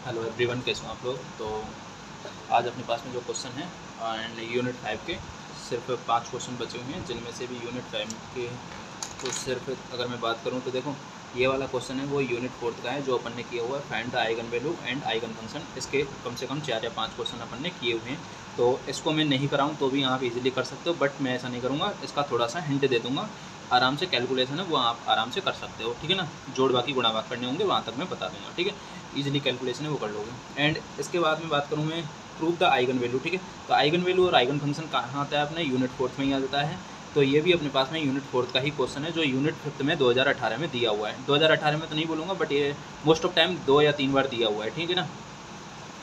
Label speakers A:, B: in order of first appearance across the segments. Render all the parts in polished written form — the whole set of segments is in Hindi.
A: हेलो एवरीवन, कैसे हो आप लोग। तो आज अपने पास में जो क्वेश्चन है एंड यूनिट 5 के सिर्फ 5 क्वेश्चन बचे हुए हैं, जिनमें से भी यूनिट 5 के तो सिर्फ अगर मैं बात करूं तो देखो, ये वाला क्वेश्चन है वो यूनिट 4 का है जो अपन ने किया हुआ है, find the eigen value and eigen function. इसके कम से कम 4 या 5 क्वेश्चन अपन ने किए हुए हैं। तो इसको मैं नहीं कराऊँ तो भी आप इजीली कर सकते हो, बट मैं ऐसा नहीं करूँगा। इसका थोड़ा सा हिंट दे दूँगा, आराम से कैलकुलेशन है वो आप आराम से कर सकते हो, ठीक है ना। जोड़ बाकी गुणा भाग करने होंगे वहाँ तक मैं बता दूँगा, ठीक है। ईजिली कैलकुलेशन है वो कर लोगे। एंड इसके बाद में बात करूँ मैं, प्रूव द आइगन वैल्यू, ठीक है। तो आइगन वैल्यू और आइगन फंक्शन कहाँ आता है अपने यूनिट 4 में ही आ जाता है। तो ये भी अपने पास में यूनिट 4 का ही क्वेश्चन है जो यूनिट 5 में 2018 में दिया हुआ है। 2018 में तो नहीं बोलूँगा, बट ये मोस्ट ऑफ टाइम 2 या 3 बार दिया हुआ है, ठीक है ना।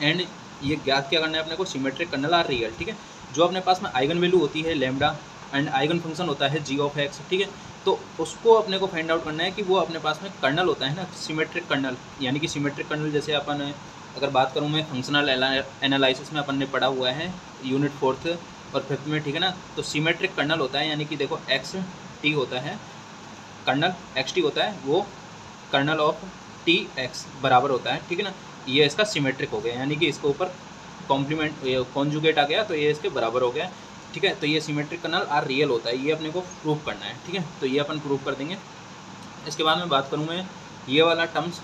A: एंड ये ज्ञात क्या करना है अपने को, सिमेट्रिक कर्नल आर रियल, ठीक है। जो अपने पास में आइगन वैल्यू होती है लैम्डा एंड आइगन फंक्शन होता है जी ऑफ एक्स, ठीक है। तो उसको अपने को फाइंड आउट करना है कि वो अपने पास में कर्नल होता है ना, सिमेट्रिक कर्नल। यानी कि सिमेट्रिक कर्नल जैसे अपन अगर बात करूँ मैं फंक्शनल एनालिसिस में अपन ने पढ़ा हुआ है यूनिट 4 और 5 में, ठीक है ना। तो सिमेट्रिक कर्नल होता है, यानी कि देखो एक्स टी होता है, कर्नल एक्स टी होता है, वो कर्नल ऑफ टी एक्स बराबर होता है, ठीक है ना। ये इसका सिमेट्रिक हो गया, यानी कि इसके ऊपर कॉम्प्लीमेंट कॉन्जुगेट आ गया तो ये इसके बराबर हो गया, ठीक है। तो ये सिमेट्रिक कर्नल आर रियल होता है, ये अपने को प्रूव करना है, ठीक है। तो ये अपन प्रूव कर देंगे। इसके बाद में बात करूँ मैं, ये वाला टर्म्स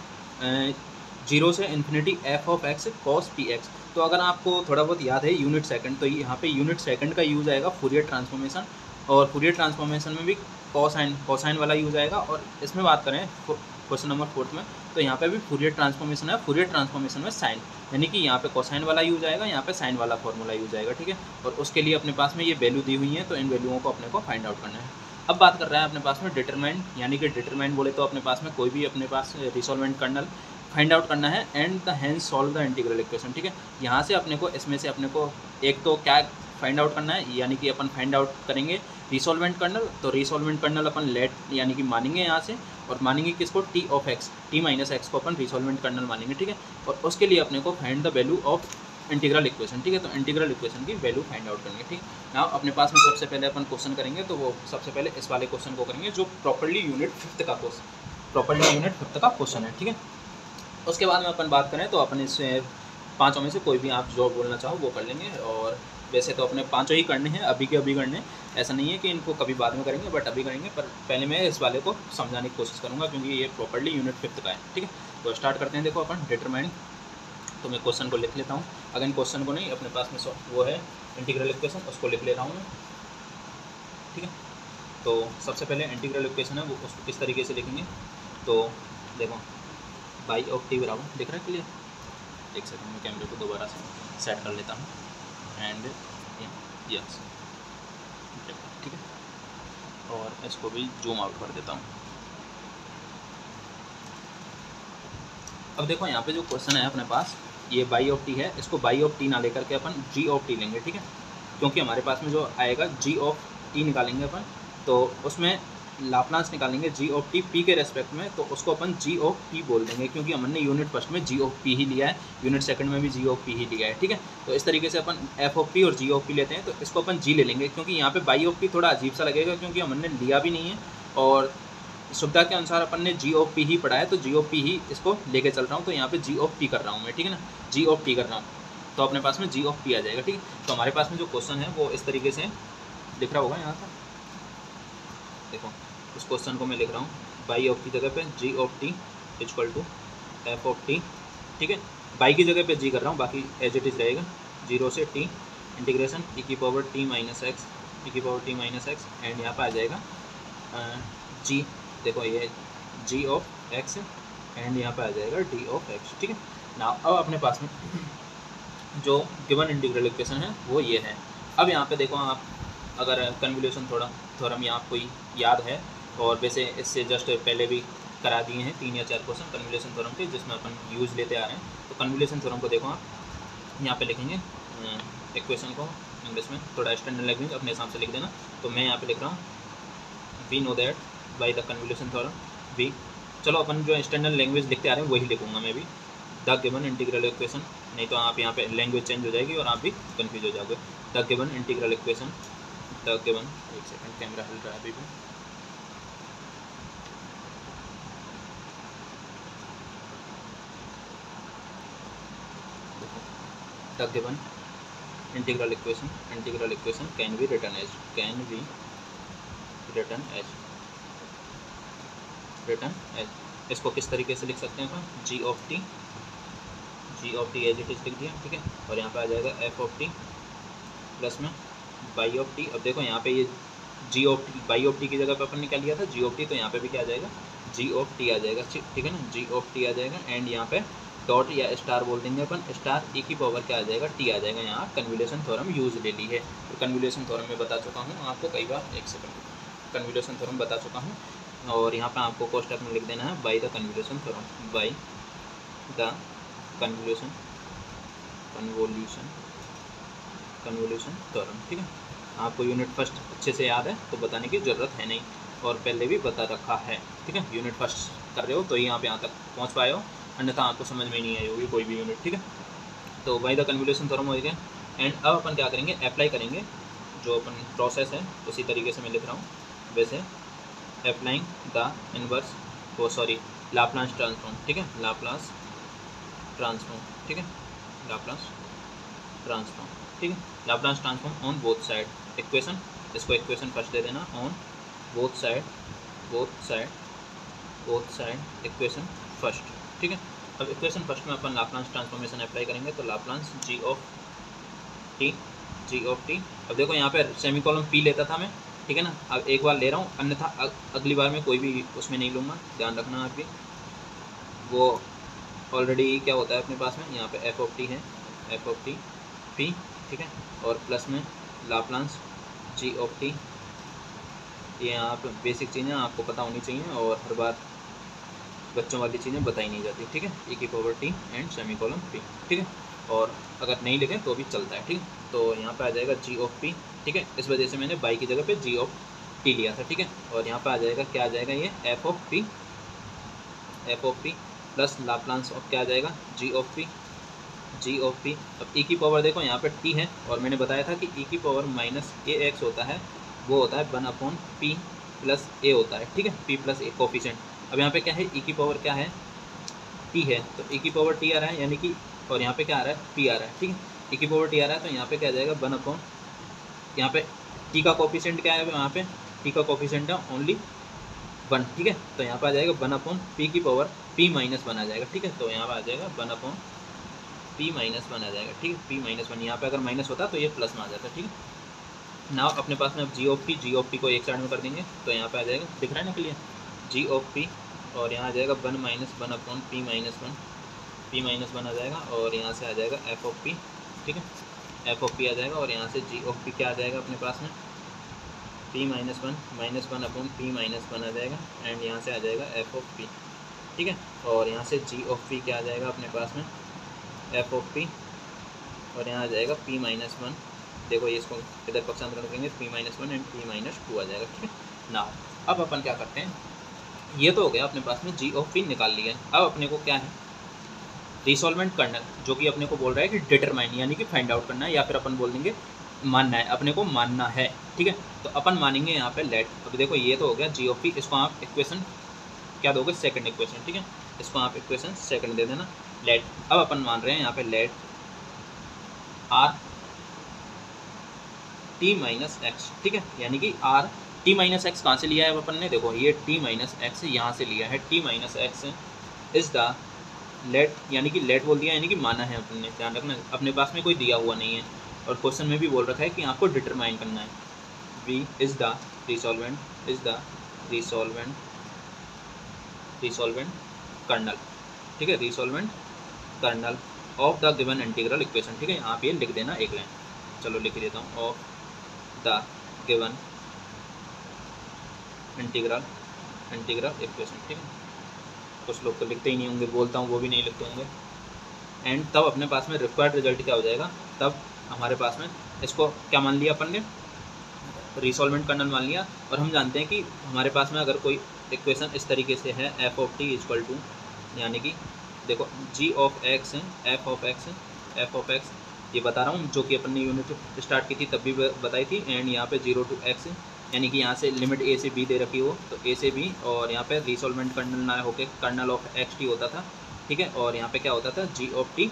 A: 0 से infinity F of x cos P x. तो अगर आपको थोड़ा बहुत याद है यूनिट सेकंड, तो यहाँ पे यूनिट सेकंड का यूज आएगा फूरियर ट्रांसफॉर्मेशन, और फूरियर ट्रांसफॉर्मेशन में भी कोसाइन वाला यूज आएगा। और इसमें बात करें क्वेश्चन नंबर 4 में, तो यहाँ पे भी फूरियर ट्रांसफॉर्मेशन है, फूरियर ट्रांसफॉर्मेशन में साइन, यानी कि यहाँ पे कोसाइन वाला यूज आएगा, यहाँ पे साइन वाला फॉर्मूला यूज आएगा, ठीक है। और उसके लिए अपने पास में ये वैल्यू दी हुई है, तो इन वैल्यूओं को अपने को फाइंड आउट करना है। अब बात कर रहा है अपने पास में डिटरमाइन, यानी कि डिटरमाइन बोले तो अपने पास में कोई भी अपने पास रिसोल्वेंट कर्नल फाइंड आउट करना है and the hence solve the integral equation, ठीक है। यहाँ से अपने को इसमें से अपने को एक तो क्या फाइंड आउट करना है, यानी कि अपन फाइंड आउट करेंगे रिसोल्वेंट कर्नल। तो रिसोल्वेंट कर्नल अपन लेट यानी कि मानेंगे यहाँ से, और मानेंगे किसको, T of x, T minus x को अपन रिसोल्वेंट कर्नल मानेंगे, ठीक है। और उसके लिए अपने को find the value of integral equation, ठीक है। तो इंटीग्रल इक्वेशन की वैल्यू फाइंड आउट करेंगे, ठीक। नाउ अपने पास में सबसे पहले अपन क्वेश्चन करेंगे, तो वो सबसे पहले इस वाले क्वेश्चन को करेंगे जो प्रॉपर्ली यूनिट 5 का क्वेश्चन है, ठीक है। उसके बाद में अपन बात करें तो अपन इस पाँचों में से कोई भी आप जो बोलना चाहो वो कर लेंगे। और वैसे तो अपने पाँचों ही करने हैं, अभी के अभी करने, ऐसा नहीं है कि इनको कभी बाद में करेंगे, बट अभी करेंगे। पर पहले मैं इस वाले को समझाने की कोशिश करूँगा क्योंकि ये प्रॉपर्ली यूनिट 5 का है, ठीक है। तो स्टार्ट करते हैं। देखो अपन डिटरमाइन, तो मैं क्वेश्चन को लिख लेता हूँ। अगर इन क्वेश्चन को नहीं, अपने पास में वो है इंटीग्रल इक्वेशन, उसको लिख ले रहा हूँ मैं, ठीक है। तो सबसे पहले इंटीग्रल इक्वेशन है वो उसको किस तरीके से लिखेंगे, तो देखो बाई ऑफ टी बराबर, दिख रहा है क्लियर। एक सेकंड में कैमरे को दोबारा से सेट कर लेता हूँ एंड यस, ठीक है। और इसको भी जूम आउट कर देता हूँ। अब देखो यहाँ पे जो क्वेश्चन है अपने पास, ये बाई ऑफ टी है, इसको बाई ऑफ टी ना लेकर के अपन जी ऑफ टी लेंगे, ठीक है। क्योंकि हमारे पास में जो आएगा जी ऑफ टी निकालेंगे अपन, तो उसमें लाप्लास निकालेंगे जी ऑफ टी पी के रेस्पेक्ट में, तो उसको अपन जी ऑफ टी बोल देंगे, क्योंकि हमने यूनिट फर्स्ट में जी ऑफ पी ही लिया है, यूनिट सेकंड में भी जी ऑफ पी ही लिया है, ठीक है। तो इस तरीके से अपन एफ ऑफ पी और जी ऑफ पी लेते हैं, तो इसको अपन जी ले लेंगे, क्योंकि यहाँ पे बाई ऑफ टी थोड़ा अजीब सा लगेगा, क्योंकि हमने लिया भी नहीं है और सुविधा के अनुसार अपन ने जी ऑफ पी ही पढ़ा है, तो जी ऑफ पी ही इसको लेके चल रहा हूँ। तो यहाँ पे जी ऑफ पी कर रहा हूँ मैं, ठीक है ना, जी ऑफ पी कर रहा हूँ, तो अपने पास में जी ऑफ पी आ जाएगा, ठीक है। तो हमारे पास में जो क्वेश्चन है वो इस तरीके से लिख रहा होगा यहाँ पर, देखो उस क्वेश्चन को मैं लिख रहा हूँ, बाई ऑफ की जगह पे g of t equal to f of t, ठीक है। बाई की जगह पे जी कर रहा हूँ, बाकी एज इट इज़ रहेगा, 0 से टी इंटीग्रेशन ई की पावर टी माइनस एक्स, ई की power T minus x, and यहाँ पर आ जाएगा जी, देखो ये जी ऑफ एक्स एंड यहाँ पे आ जाएगा डी ऑफ एक्स, ठीक है ना। अब अपने पास में जो गिवन इंटीग्रल इक्वेशन है वो ये है। अब यहाँ पे देखो आप, अगर कन्वोल्यूशन थ्योरम यहाँ आपको याद है, और वैसे इससे जस्ट पहले भी करा दिए हैं 3 या 4 क्वेश्चन कन्वोल्यूशन थ्योरम के, जिसमें अपन यूज़ लेते आ रहे हैं। तो कन्वोल्यूशन थ्योरम को देखो आप, यहाँ पे लिखेंगे इक्वेशन को इंग्लिश में, थोड़ा स्टैंडर्ड लैंग्वेज अपने हिसाब से लिख देना। तो मैं यहाँ पे लिख रहा हूँ, we know that by the convolution theorem, we, चलो अपन जो स्टैंडर्ड लैंग्वेज लिखते आ रहे हैं वही लिखूंगा मैं भी, द गिवन इंटीग्रल इक्वेशन, नहीं तो आप यहाँ पे लैंग्वेज चेंज हो जाएगी और आप भी कंफ्यूज हो जाओगे। The given integral equation, the given, एक सेकंड कैमरा हिल रहा है अभी भी, the given integral equation can be written as इसको किस तरीके से लिख सकते हैं अपन, g of t as it is लिख दिया, ठीक है। और यहाँ पे आ जाएगा एफ ऑफ टी प्लस में बाई ऑफ टी। अब देखो यहाँ पे ये g of t, y of t की जगह पे अपन ने क्या लिया था, जी ऑफ टी, तो यहाँ पे भी क्या आ जाएगा, जी ऑफ टी आ जाएगा, ठीक है ना, जी ऑफ टी आ जाएगा। एंड यहाँ पे डॉट या स्टार बोल देंगे अपन, स्टार e की पावर क्या आ जाएगा, टी आ जाएगा। यहाँ कन्वोल्यूशन थ्योरम यूज ले ली है, तो कन्वोल्यूशन थ्योरम में बता चुका हूँ आपको कई बार, एक सेकंड, कन्वोल्यूशन थ्योरम बता चुका हूँ। और यहाँ पे आपको कोष्टक में लिख देना है by the convolution theorem, by the convolution theorem, ठीक है। आपको यूनिट फर्स्ट अच्छे से याद है तो बताने की ज़रूरत है नहीं, और पहले भी बता रखा है, ठीक है। यूनिट फर्स्ट कर रहे हो तो ही आप यहाँ तक पहुँच पाए हो, अन्यथा आपको समझ में नहीं आई होगी कोई भी यूनिट, ठीक है। तो बाई द कन्वोल्यूशन थ्योरम हो गया। एंड अब अपन क्या करेंगे, अप्लाई करेंगे जो अपन प्रोसेस है उसी तरीके से मैं लिख रहा हूँ वैसे, अप्लाइंग द इनवर्स, वो सॉरी लाप्लास ट्रांसफॉर्म, ठीक है, लाप्लास ट्रांसफॉर्म, ठीक है, लाप्लास ट्रांसफॉर्म, ठीक है, Laplace transform on both side equation, इसको इक्वेशन फर्स्ट दे देना, on both side equation first, ठीक है। अब इक्वेशन फर्स्ट में अपन लाप्लास ट्रांसफॉर्मेशन अप्लाई करेंगे, तो लाप्लास जी ऑफ टी। अब देखो यहाँ पे सेमीकोलन पी लेता था मैं, ठीक है ना, अब एक बार ले रहा हूँ, अन्यथा अगली बार में कोई भी उसमें नहीं लूँगा, ध्यान रखना आप भी। वो ऑलरेडी क्या होता है अपने पास में, यहाँ पे एफ ऑफ टी है, एफ ऑफ टी पी, ठीक है, और प्लस में लाप्लास जी ऑफ टी। ये आप बेसिक चीज़ें आपको पता होनी चाहिए, और हर बार बच्चों वाली चीज़ें बताई नहीं जाती, ठीक है, e की power T and semicolon P, ठीक है। और अगर नहीं लिखें तो भी चलता है, ठीक है। तो यहाँ पे आ जाएगा जी ऑफ पी, ठीक है, इस वजह से मैंने बाई की जगह पे जी ऑफ टी लिया था, ठीक है। और यहाँ पे आ जाएगा, क्या आ जाएगा, ये F of P plus Laplace of क्या आ जाएगा, जी ऑफ पी। अब e की पावर देखो यहाँ पे t है, और मैंने बताया था कि e की पावर माइनस ए एक्स होता है, वो होता है 1/p प्लस ए होता है, ठीक है, p प्लस ए कोफिशिएंट। अब यहाँ पे क्या है, e की पावर क्या है, t है, तो e की पावर t आ रहा है, यानी कि, और यहाँ पे क्या आ रहा है, p आ रहा है, ठीक है, e की पावर t आ रहा है, तो यहाँ पे क्या आ जाएगा 1/, यहाँ पे t का कोफिशिएंट क्या है, यहाँ पे t का कोफिशिएंट है ओनली 1, ठीक है, तो यहाँ पे आ जाएगा 1/p की पावर p माइनस 1 आ जाएगा, ठीक है। तो यहाँ पे आ जाएगा 1/p माइनस 1 आ जाएगा, ठीक है, p माइनस 1, यहाँ पे अगर माइनस होता तो ये प्लस में आ जाता, ठीक है। नाउ अपने पास में अब जी ऑफ पी को एक साइड में कर देंगे, तो यहाँ पे आ जाएगा, दिख रहा है ना क्लियर, जी ऑफ पी, और यहाँ आ जाएगा 1 माइनस 1/p माइनस 1 आ जाएगा, और यहाँ से आ जाएगा एफ ऑफ पी, ठीक है, एफ ऑफ पी आ जाएगा, और यहाँ से जी ऑफ पी क्या आ जाएगा अपने पास में, p माइनस 1/p माइनस 1 आ जाएगा, एंड यहाँ से आ जाएगा एफ ऑफ पी, ठीक है। और यहाँ से जी ऑफ पी क्या आ जाएगा अपने पास में, एफ ऑफ पी, और यहाँ आ जाएगा p माइनस 1, देखो ये इसको इधर पक्षांतरण करेंगे, p minus 1 and p minus 2 आ जाएगा, ठीक है ना। अब अपन क्या करते हैं, ये तो हो गया अपने पास में जी ऑफ पी निकाल लिया है। अब अपने को क्या है, रिसॉल्वेंट कर्नल, जो कि अपने को बोल रहा है कि डिटरमाइन, यानी कि फाइंड आउट करना है, या फिर अपन बोल देंगे मानना है, अपने को मानना है, ठीक है। तो अपन मानेंगे यहाँ पे लेट। अब देखो ये तो हो गया जी ऑफ पी, इसको आप इक्वेशन क्या दोगे, सेकंड इक्वेशन, ठीक है, इसको आप इक्वेशन सेकंड दे देना, लेट। अब अपन मान रहे हैं यहाँ पे let r t minus x, ठीक है, यानी कि आर टी माइनस एक्स कहाँ से लिया है अपन ने, देखो ये टी माइनस एक्स यहाँ से लिया है, t minus x is the let, यानी कि लेट बोल दिया, यानी कि माना है अपन ने, ध्यान रखना अपने पास में कोई दिया हुआ नहीं है, और क्वेश्चन में भी बोल रखा है कि आपको डिटरमाइन करना है। V is the resolvent kernel, ठीक है, resolvent kernel of the given integral equation, ठीक है, आप ये लिख देना एक लाइन, चलो लिख देता हूँ, of the given integral equation, ठीक है। कुछ लोग तो लिखते ही नहीं होंगे, बोलता हूँ वो भी नहीं लिखते होंगे। एंड तब अपने पास में रिक्वायर्ड रिजल्ट क्या हो जाएगा, तब हमारे पास में इसको क्या मान लिया अपन ने, रिसॉल्वेंट कर्नल मान लिया। और हम जानते हैं कि हमारे पास में अगर कोई इक्वेशन इस तरीके से है, f of t equal to, यानी कि देखो g of x, f of x ये बता रहा हूँ, जो कि अपन ने यूनिट स्टार्ट की थी तब भी बताई थी। एंड यहाँ पे 0 to x, यानी कि यहाँ से लिमिट a से b दे रखी हो, तो a से b, और यहाँ पे रिसॉल्वेंट कर्नल ना होके कर्नल ऑफ एक्स टी होता था, ठीक है। और यहाँ पे क्या होता था, g of t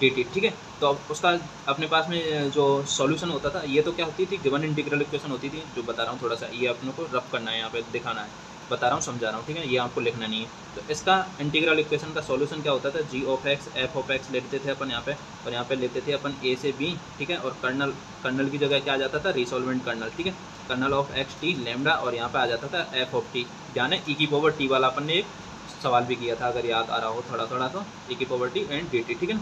A: d t, ठीक है। तो अब उसका अपने पास में जो सॉल्यूशन होता था, ये तो क्या होती थी, गिवन इंटीग्रल इक्वेशन होती थी, जो बता रहा हूँ थोड़ा सा, ये अपने को रफ करना है, यहाँ पे दिखाना है, बता रहा हूँ, समझा रहा हूँ, ठीक है, ये आपको लिखना नहीं है। तो इसका इंटीग्रल इक्वेशन का सॉल्यूशन क्या होता था, g of x f of x लेते थे अपन यहाँ पे, और यहाँ पे लेते थे अपन ए से बी, ठीक है, और कर्नल की जगह क्या आ जाता था, रिसोल्वेंट कर्नल, ठीक है, kernel of x t lambda, और यहाँ पे आ जाता था एफ ऑफ टी, ध्यान है, ई की पावर टी वाला अपन ने एक सवाल भी किया था, अगर याद आ रहा हो थोड़ा थोड़ा, तो ई की power T and d t, ठीक है,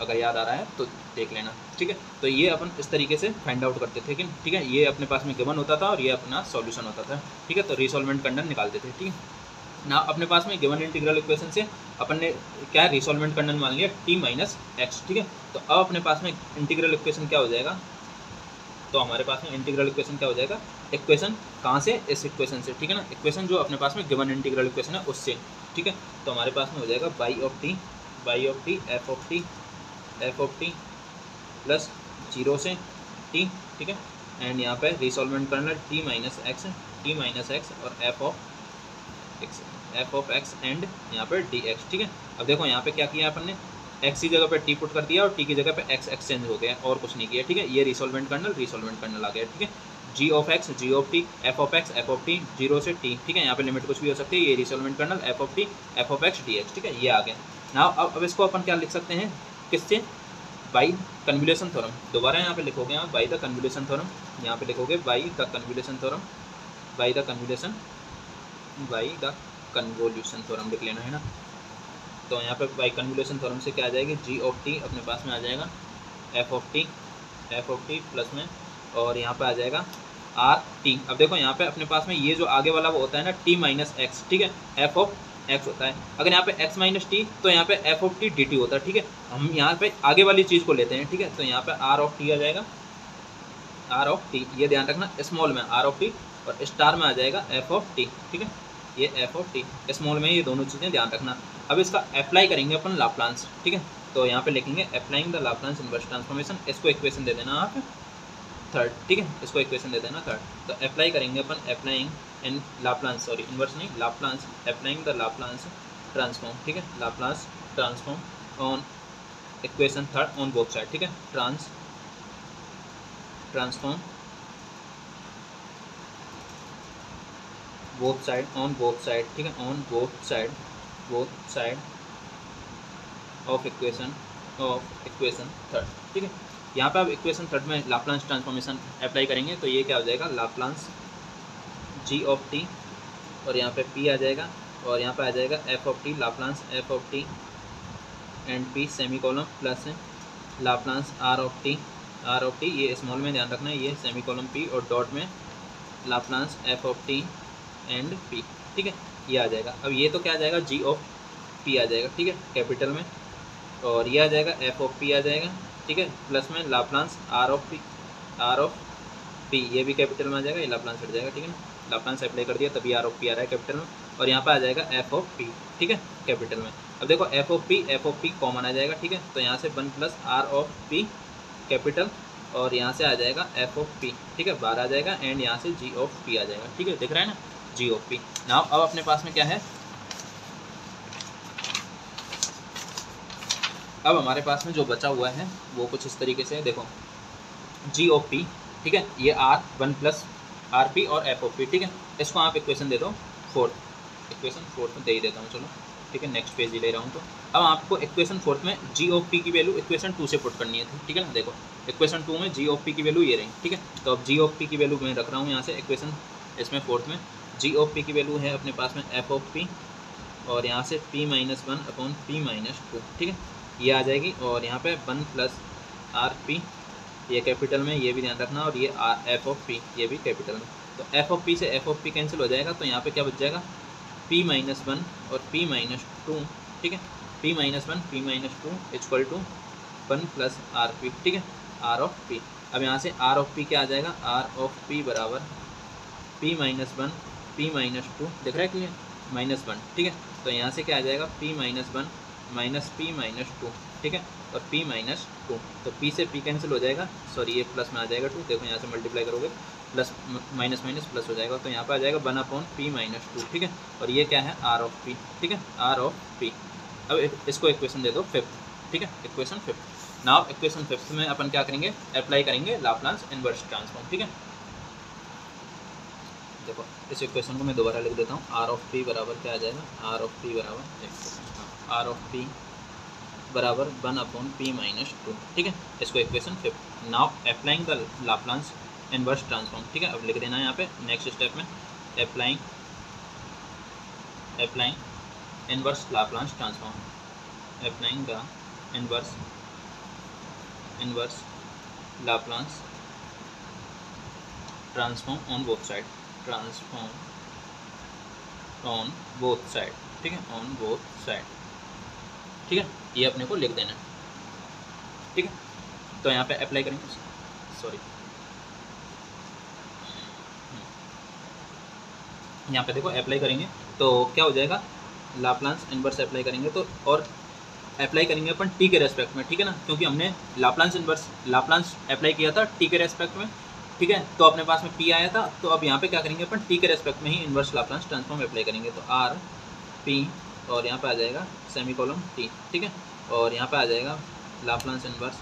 A: अगर याद आ रहा है तो देख लेना, ठीक है। तो ये अपन इस तरीके से फाइंड आउट करते थे, ठीक है, ये अपने पास में गिवन होता था और ये अपना सॉल्यूशन होता था, ठीक है, तो रिसोल्वेंट कर्नल निकालते थे, ठीक है ना। अपने पास में गिवन इंटीग्रल इक्वेशन से अपन ने क्या है, रिसोल्वेंट कर्नल मान लिया टी माइनस एक्स, ठीक है। तो अब अपने पास में इंटीग्रल इक्वेशन क्या हो जाएगा, तो हमारे पास में इंटीग्रल इक्वेशन क्या हो जाएगा, इक्वेशन कहाँ से, इस इक्वेशन से, ठीक है ना, इक्वेशन जो अपने पास में गिवन इंटीग्रल इक्वेशन है उससे, ठीक है। तो हमारे पास में हो जाएगा by of t f of t plus 0 से टी, ठीक है, एंड यहाँ पे रिसोल्वेंट कर्नल टी माइनस एक्स और एफ ऑफ एक्स एंड यहाँ पर डी एक्स, ठीक है। अब देखो यहाँ पे क्या किया अपन ने, एक्स की जगह पे टी पुट कर दिया और टी की जगह पे एक्स एक्सचेंज हो गया, और कुछ नहीं किया, ठीक है। ये रिसोल्वेंट कर्नल आ गया, ठीक है। G of x g of t f of t 0 से टी, ठीक है, यहाँ पे लिमिट कुछ भी हो सकती है, ये resolvent kernel f of x d x, ठीक है, ये आ गया ना। अब इसको अपन क्या लिख सकते हैं, किससे, बाई कन्वोल्यूशन थ्योरम, दोबारा यहाँ पे लिखोगे आप बाई द कन्वोल्यूशन थ्योरम, यहाँ पे लिखोगे by the convolution theorem, by the convolution theorem लिख लेना है ना। तो यहाँ पे बाई कन्वोल्यूशन थ्योरम से क्या आ जाएगी, जी ऑफ टी अपने पास में आ जाएगा एफ ऑफ टी प्लस में, और यहाँ पे आ जाएगा आर टी। अब देखो यहाँ पे अपने पास में ये जो आगे वाला वो होता है ना, टी माइनस एक्स, ठीक है, एफ ऑफ एक्स होता है, अगर यहाँ पे एक्स माइनस टी तो यहाँ पे F of t d T होता है, ठीक है। हम यहाँ पे आगे वाली चीज़ को लेते हैं, ठीक है, तो यहाँ पे आर ऑफ टी आ जाएगा, आर ऑफ टी, ये ध्यान रखना, स्मॉल में आर ऑफ टी और स्टार में आ जाएगा एफ ऑफ टी, ठीक है, ये एफ ऑफ टी स्मॉल में, ये दोनों चीज़ें ध्यान रखना। अब इसका अप्लाई करेंगे अपन लाप्लांस, ठीक है, तो यहाँ पे लिखेंगे अप्लाइंग द लाप्लांस इनवर्स ट्रांसफॉर्मेशन, इसको इक्वेशन दे देना आप थर्ड, ठीक है, इसको इक्वेशन दे देना थर्ड। तो अप्लाई करेंगे अपन, applying in Laplace, sorry inverse नहीं, Laplace, applying the Laplace transform, ठीक है, Laplace transform on equation third on both side, ठीक है, transform both side on both side, ठीक है, on both side of equation third, ठीक है। यहाँ पे अब इक्वेशन थर्ड में लाप्लांस ट्रांसफॉर्मेशन अप्लाई करेंगे, तो ये क्या हो जाएगा, लाप्लांस जी ऑफ टी, और यहाँ पे पी आ जाएगा, और यहाँ पे आ जाएगा f of t, Laplace f of t and p semicolon plus Laplace r of t, ये स्मॉल में ध्यान रखना है, ये सेमी कॉलम पी और डॉट में Laplace f of t and p, ठीक है, ये आ जाएगा। अब ये तो क्या आ जाएगा, जी ऑफ पी आ जाएगा, ठीक है, कैपिटल में, और ये आ जाएगा एफ ऑफ पी आ जाएगा, ठीक है, प्लस में लाप्लांस आर ऑफ पी, ये भी कैपिटल में आ जाएगा, ये लाप्लांस हट जाएगा, ठीक है ना, लाप्लांस अप्लाई कर दिया तभी आर ऑफ पी आ रहा है कैपिटल में, और यहाँ पे आ जाएगा एफ ऑफ पी, ठीक है, कैपिटल में। अब देखो एफ ऑफ पी कॉमन आ जाएगा, ठीक है, तो यहाँ से 1 plus r of p capital, और यहाँ से आ जाएगा एफ ऑफ पी, ठीक है, बाहर आ जाएगा, एंड यहाँ से जी ऑफ पी आ जाएगा, ठीक है, दिख रहा है ना, जी ऑफ पी। नाउ अब अपने पास में क्या है, अब हमारे पास में जो बचा हुआ है वो कुछ इस तरीके से है, देखो जी ऑफ पी, ठीक है, ये आर 1 प्लस आर पी और एफ ऑफ पी, ठीक है, इसको आप इक्वेशन दे दो इक्वेशन फोर्थ में दे ही देता हूँ, चलो ठीक है, नेक्स्ट पेज ही ले रहा हूँ। तो अब आपको इक्वेशन फोर्थ में जी ऑफ पी की वैल्यू इक्वेशन 2 से पुट करनी है, ठीक है ना, देखो इक्वेशन 2 में जी ऑफ पी की वैल्यू ये रही, ठीक है, तो अब जी ऑफ पी की वैल्यू मैं रख रहा हूँ यहाँ से इक्वेशन, इसमें फोर्थ में जी ऑफ पी की वैल्यू है अपने पास में एफ ऑफ पी, और यहाँ से p - 1 अपॉन p - 2, ठीक है, ये आ जाएगी, और यहाँ पे 1 प्लस आर पी, ये कैपिटल में, ये भी ध्यान रखना, और ये एफ ऑफ पी, ये भी कैपिटल में। तो एफ ऑफ पी से एफ ऑफ पी कैंसिल हो जाएगा, तो यहाँ पे क्या बच जाएगा, p - 1 और p - 2, ठीक है, p - 1 p - 2 equal to 1 plus r p, ठीक है, आर ऑफ पी। अब यहाँ से आर ऑफ पी क्या आ जाएगा, आर ऑफ पी बराबर p - 1 p - 2, दिख रहा है क्लियर, -1, ठीक है, तो यहाँ से क्या आ जाएगा, p - 1 माइनस p - 2, ठीक है, और p - 2, तो p से p कैंसिल हो जाएगा, सॉरी ये प्लस में आ जाएगा 2, देखो यहाँ से मल्टीप्लाई करोगे प्लस माइनस माइनस प्लस हो जाएगा, तो यहाँ पे आ जाएगा 1 अपॉन p - 2, ठीक है, और ये क्या है, r ऑफ p, ठीक है, r ऑफ p। अब इसको इक्वेशन दे दो फिफ्थ, ठीक है, equation fifth. Now equation fifth में अपन क्या करेंगे, अप्लाई करेंगे लाप्लास इनवर्स ट्रांसफॉर्म। ठीक है, देखो इस इक्वेशन को मैं दोबारा लिख देता हूँ। आर ऑफ पी बराबर क्या आ जाएगा, आर ऑफ पी बराबर आर ऑफ पी बराबर 1/p माइनस 2। ठीक है, इसको equation fifth. Now applying the Laplace inverse transform. ठीक है, अब लिख देना है यहाँ पे नेक्स्ट स्टेप में applying inverse Laplace transform, applying the inverse Laplace transform on both side, transform on both side. ठीक है, ऑन बोथ साइड। ठीक है, ये अपने को लिख देना है। ठीक है, तो यहाँ पे अप्लाई करेंगे, सॉरी यहाँ पे देखो अप्लाई करेंगे तो क्या हो जाएगा, लाप्लास इनवर्स अप्लाई करेंगे तो, और अप्लाई करेंगे अपन टी के रेस्पेक्ट में। ठीक है ना, क्योंकि हमने लाप्लास अप्लाई किया था टी के रेस्पेक्ट में। ठीक है, तो अपने पास में पी आया था, तो अब यहाँ पे क्या करेंगे अपन टी के रेस्पेक्ट में ही इनवर्स लाप्लास ट्रांसफॉर्म अप्लाई करेंगे। तो आर पी और यहाँ पे आ जाएगा सेमीकोलन टी। ठीक है, और यहाँ पे आ जाएगा लाप्लास इनवर्स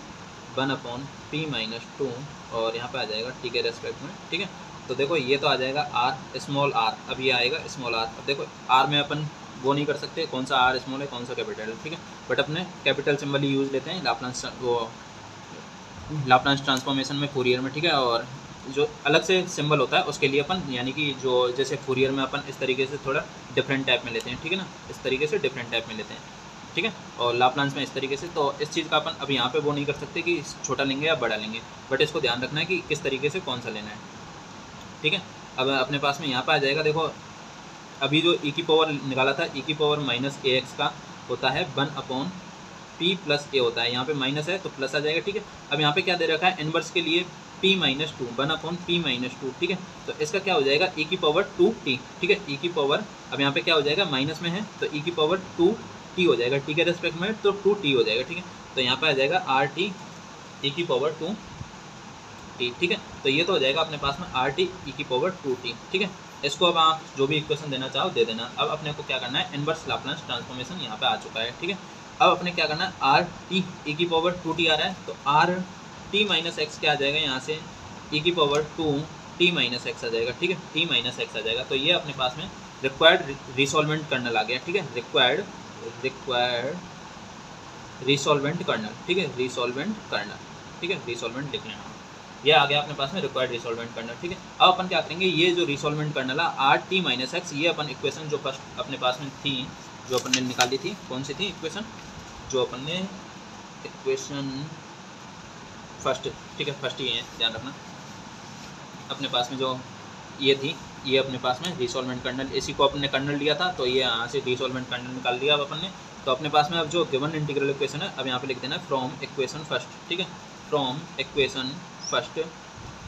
A: 1/p माइनस 2 और यहाँ पे आ जाएगा टी के रेस्पेक्ट में। ठीक है, तो देखो ये तो आ जाएगा आर स्मॉल आर, अब ये आएगा स्मॉल आर। अब देखो आर में अपन वो नहीं कर सकते कौन सा आर स्मॉल है कौन सा कैपिटल है। ठीक है, बट अपने कैपिटल सिंबल ही यूज़ लेते हैं लाप्लास ट्रांसफॉर्मेशन में, फूरियर में। ठीक है, और जो अलग से सिंबल होता है उसके लिए अपन, यानी कि जो जैसे फूरियर में अपन इस तरीके से थोड़ा डिफरेंट टाइप में लेते हैं। ठीक है ना, इस तरीके से डिफरेंट टाइप में लेते हैं। ठीक है, और लाप्लास में इस तरीके से। तो इस चीज़ का अपन अब यहाँ पे वो नहीं कर सकते कि छोटा लेंगे या बड़ा लेंगे, बट इसको ध्यान रखना है कि किस तरीके से कौन सा लेना है। ठीक है, अब अपने पास में यहाँ पे आ जाएगा, देखो अभी जो ई की पावर निकाला था, ई की पावर माइनस ए एक्स का होता है 1/p प्लस ए होता है, यहाँ पे माइनस है तो प्लस आ जाएगा। ठीक है, अब यहाँ पे क्या दे रखा है, इनवर्स के लिए p माइनस 2 1/p माइनस 2। ठीक है, तो इसका क्या हो जाएगा, e की पावर 2t। ठीक है, e की पावर अब यहाँ पे क्या हो जाएगा, माइनस में है तो e की पावर 2t हो जाएगा, t के रेस्पेक्ट में तो 2t हो जाएगा। ठीक है, तो यहाँ पे आ जाएगा rt e की पावर 2t। ठीक है, तो ये तो हो जाएगा अपने पास में rt e की पावर 2t। ठीक है, इसको अब आप जो भी इक्वेशन देना चाहो दे देना। अब अपने को क्या करना है, इनवर्स लाप्लास ट्रांसफॉर्मेशन यहाँ पे आ चुका है। ठीक है, अब अपने क्या करना है, rt e की पावर 2t आ रहा है तो rt माइनस एक्स क्या आ जाएगा, यहाँ से e की पावर 2t माइनस एक्स आ जाएगा। ठीक है, t माइनस एक्स आ जाएगा। तो ये अपने पास में रिक्वायर्ड रिसॉल्वेंट कर्नल आ गया। ठीक है, रिक्वायर्ड रिसॉल्वेंट कर्नल। ठीक है, रिसॉल्वेंट कर्नल। ठीक है, रिसॉल्वेंट लिख लेना, ये आ गया अपने पास में रिक्वायर्ड रिसॉल्वेंट कर्नल। ठीक है, अब अपन क्या करेंगे, ये जो रिसॉल्वेंट कर्नल है rt माइनस एक्स, ये अपन इक्वेशन जो फर्स्ट अपने पास में थी, जो अपन ने निकाली थी, कौन सी थी इक्वेशन, जो अपन ने इक्वेशन फर्स्ट, ठीक है फर्स्ट ही है, ध्यान रखना। अपने पास में जो ये थी, ये अपने पास में रिसॉल्वेंट कर्नल, इसी को अपने कर्नल लिया था तो ये यहाँ से रिसॉल्वेंट कर्नल निकाल लिया अब अपन ने। तो अपने पास में अब जो गिवन इंटीग्रल इक्वेशन है, अब यहाँ पे लिख देना है फ्रॉम इक्वेशन फर्स्ट। ठीक है, from equation first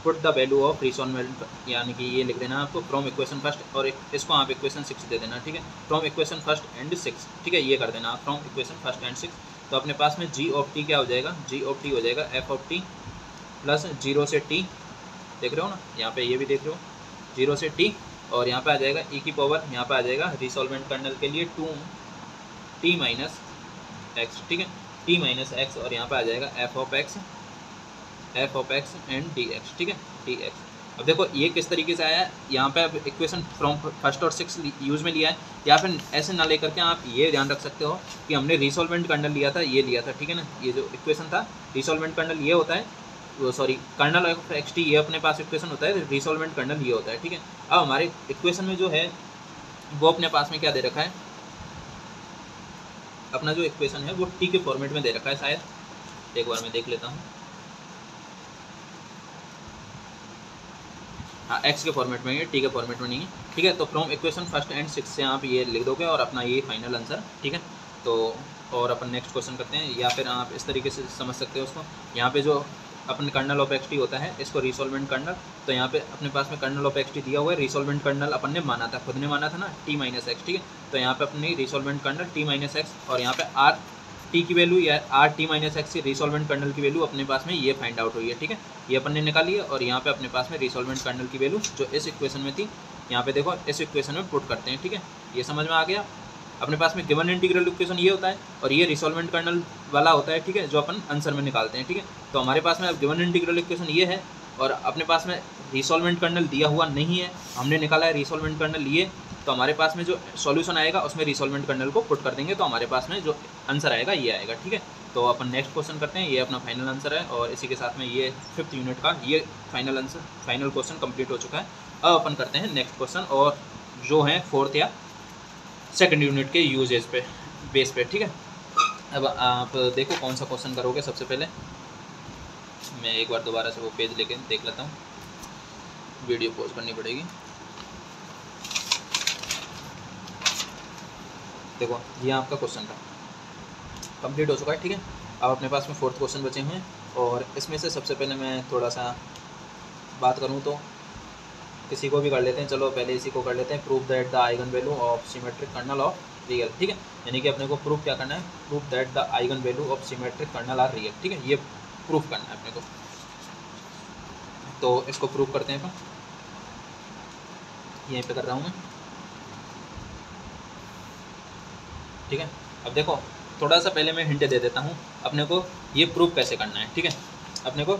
A: put the value of resolvent, यानी कि ये लिख देना आपको फ्रॉम इक्वेशन फर्स्ट, और इसको आप इक्वेशन 6 दे देना। ठीक है, फ्रॉम इक्वेशन फर्स्ट एंड 6। ठीक है, ये कर देना आप फ्रॉम इक्वेशन फर्स्ट एंड 6। तो अपने पास में g ऑफ t क्या हो जाएगा, g ऑफ t हो जाएगा f ऑफ t प्लस 0 से t, देख रहे हो ना, यहाँ पे ये भी देख रहे हो 0 से t, और यहाँ पे आ जाएगा e की पावर, यहाँ पे आ जाएगा रिसॉल्वेंट कर्नल के लिए 2t माइनस एक्स। ठीक है, t माइनस एक्स, और यहाँ पे आ जाएगा f of x and dx। ठीक है, dx। अब देखो ये किस तरीके से आया है, यहाँ पे अब इक्वेशन फ्रॉम फर्स्ट और 6 यूज़ में लिया है, या फिर ऐसे ना लेकर के आप ये ध्यान रख सकते हो कि हमने रिसॉल्वेंट कर्नल लिया था, ये लिया था। ठीक है ना, ये जो इक्वेशन था रिसॉल्वेंट कर्नल ये होता है, वो sorry kernel of x t, ये अपने पास इक्वेशन होता है, रिसॉल्वेंट कर्नल ये होता है। ठीक है, अब हमारे इक्वेशन में जो है वो अपने पास में क्या दे रखा है, अपना जो इक्वेशन है वो टी के फॉर्मेट में दे रखा है शायद, एक बार मैं देख लेता हूँ। हाँ, एक्स के फॉर्मेट में है, टी के फॉर्मेट में नहीं है। ठीक है, तो फ्रॉम इक्वेशन फर्स्ट एंड 6 से आप ये लिख दोगे और अपना ये फाइनल आंसर। ठीक है, तो और अपन नेक्स्ट क्वेश्चन करते हैं, या फिर आप इस तरीके से समझ सकते हो उसको, यहाँ पे जो अपन कर्नल ऑफ एक्स टी होता है, इसको रिसॉल्वेंट कर्नल, तो यहाँ पे अपने पास में कर्नल ऑफ एक्स टी दिया हुआ है, रिसॉल्वेंट कर्नल अपन ने माना था, खुद ने माना था ना, टी माइनस एक्स। ठीक है, तो यहाँ पे अपनी रिसॉल्वेंट कर्नल टी माइनस एक्स, और यहाँ पे आर टी की वैल्यू या आर टी माइनस एक्स की रिसॉल्वेंट कर्नल की वैल्यू अपने पास में ये फाइंड आउट हुई है। ठीक है, ये अपन ने निकाली है, और यहाँ पे अपने पास में रिसॉल्वेंट कर्नल की वैल्यू जो इस इक्वेशन में थी, यहाँ पे देखो इस इक्वेशन में पुट करते हैं। ठीक है, ये समझ में आ गया। अपने पास में गिवन इंटीग्रल इक्वेशन ये होता है और ये रिसॉल्वेंट कर्नल वाला होता है, ठीक है, जो अपन आंसर में निकालते हैं, ठीक है। तो हमारे पास में अब गिवन इंटीग्रल इक्वेशन ये है और अपने पास में रिसॉल्वेंट कर्नल दिया हुआ नहीं है, हमने निकाला है रिसॉल्वेंट कर्नल ये, तो हमारे पास में जो सॉल्यूशन आएगा उसमें रिसॉल्वेंट कर्नल को पुट कर देंगे, तो हमारे पास में जो आंसर आएगा ये आएगा, ठीक है। तो अपन नेक्स्ट क्वेश्चन करते हैं, ये अपना फाइनल आंसर है और इसी के साथ में ये 5th यूनिट का ये final answer, final question complete हो चुका है। अब अपन करते हैं नेक्स्ट क्वेश्चन और जो है 4th या 2nd यूनिट के यूजेज पे बेस पे, ठीक है। अब आप देखो कौन सा क्वेश्चन करोगे। सबसे पहले मैं एक बार दोबारा से वो पेज लेके देख लेता हूँ, वीडियो पॉज करनी पड़ेगी। देखो ये आपका क्वेश्चन था, कंप्लीट हो चुका है, ठीक है। अब अपने पास में 4th क्वेश्चन बचे हुए हैं और इसमें से सबसे पहले मैं थोड़ा सा बात करूँ तो किसी को भी कर लेते हैं, चलो पहले इसी को कर लेते हैं। Prove that the eigen value of symmetric kernel of real, ठीक है। यानी कि अपने को प्रूफ क्या करना है, prove that the eigen value of symmetric kernel are real, ठीक है, ये प्रूफ करना है अपने को। तो इसको प्रूव करते हैं अपन, यहीं पे कर रहा हूँ मैं, ठीक है। अब देखो थोड़ा सा पहले मैं हिंट दे देता हूँ अपने को ये प्रूफ कैसे करना है, ठीक है। अपने को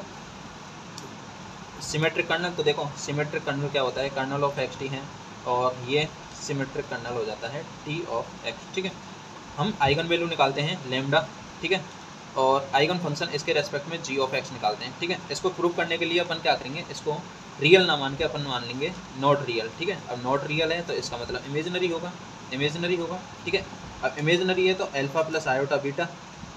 A: सिमेट्रिक कर्नल, तो देखो सिमेट्रिक कर्नल क्या होता है, कर्नल ऑफ एक्स टी है और ये सिमेट्रिक कर्नल हो जाता है टी ऑफ एक्स, ठीक है। हम आइगन वैल्यू निकालते हैं लेमडा, ठीक है, और आइगन फंक्शन इसके रेस्पेक्ट में जी ऑफ एक्स निकालते हैं, ठीक है। इसको प्रूव करने के लिए अपन क्या करेंगे, इसको रियल ना मान के अपन मान लेंगे नॉट रियल, ठीक है। अब नॉट रियल है तो इसका मतलब इमेजिनरी होगा, इमेजिनरी होगा, ठीक है। अब इमेजिनरी है तो अल्फा प्लस आयोटा बीटा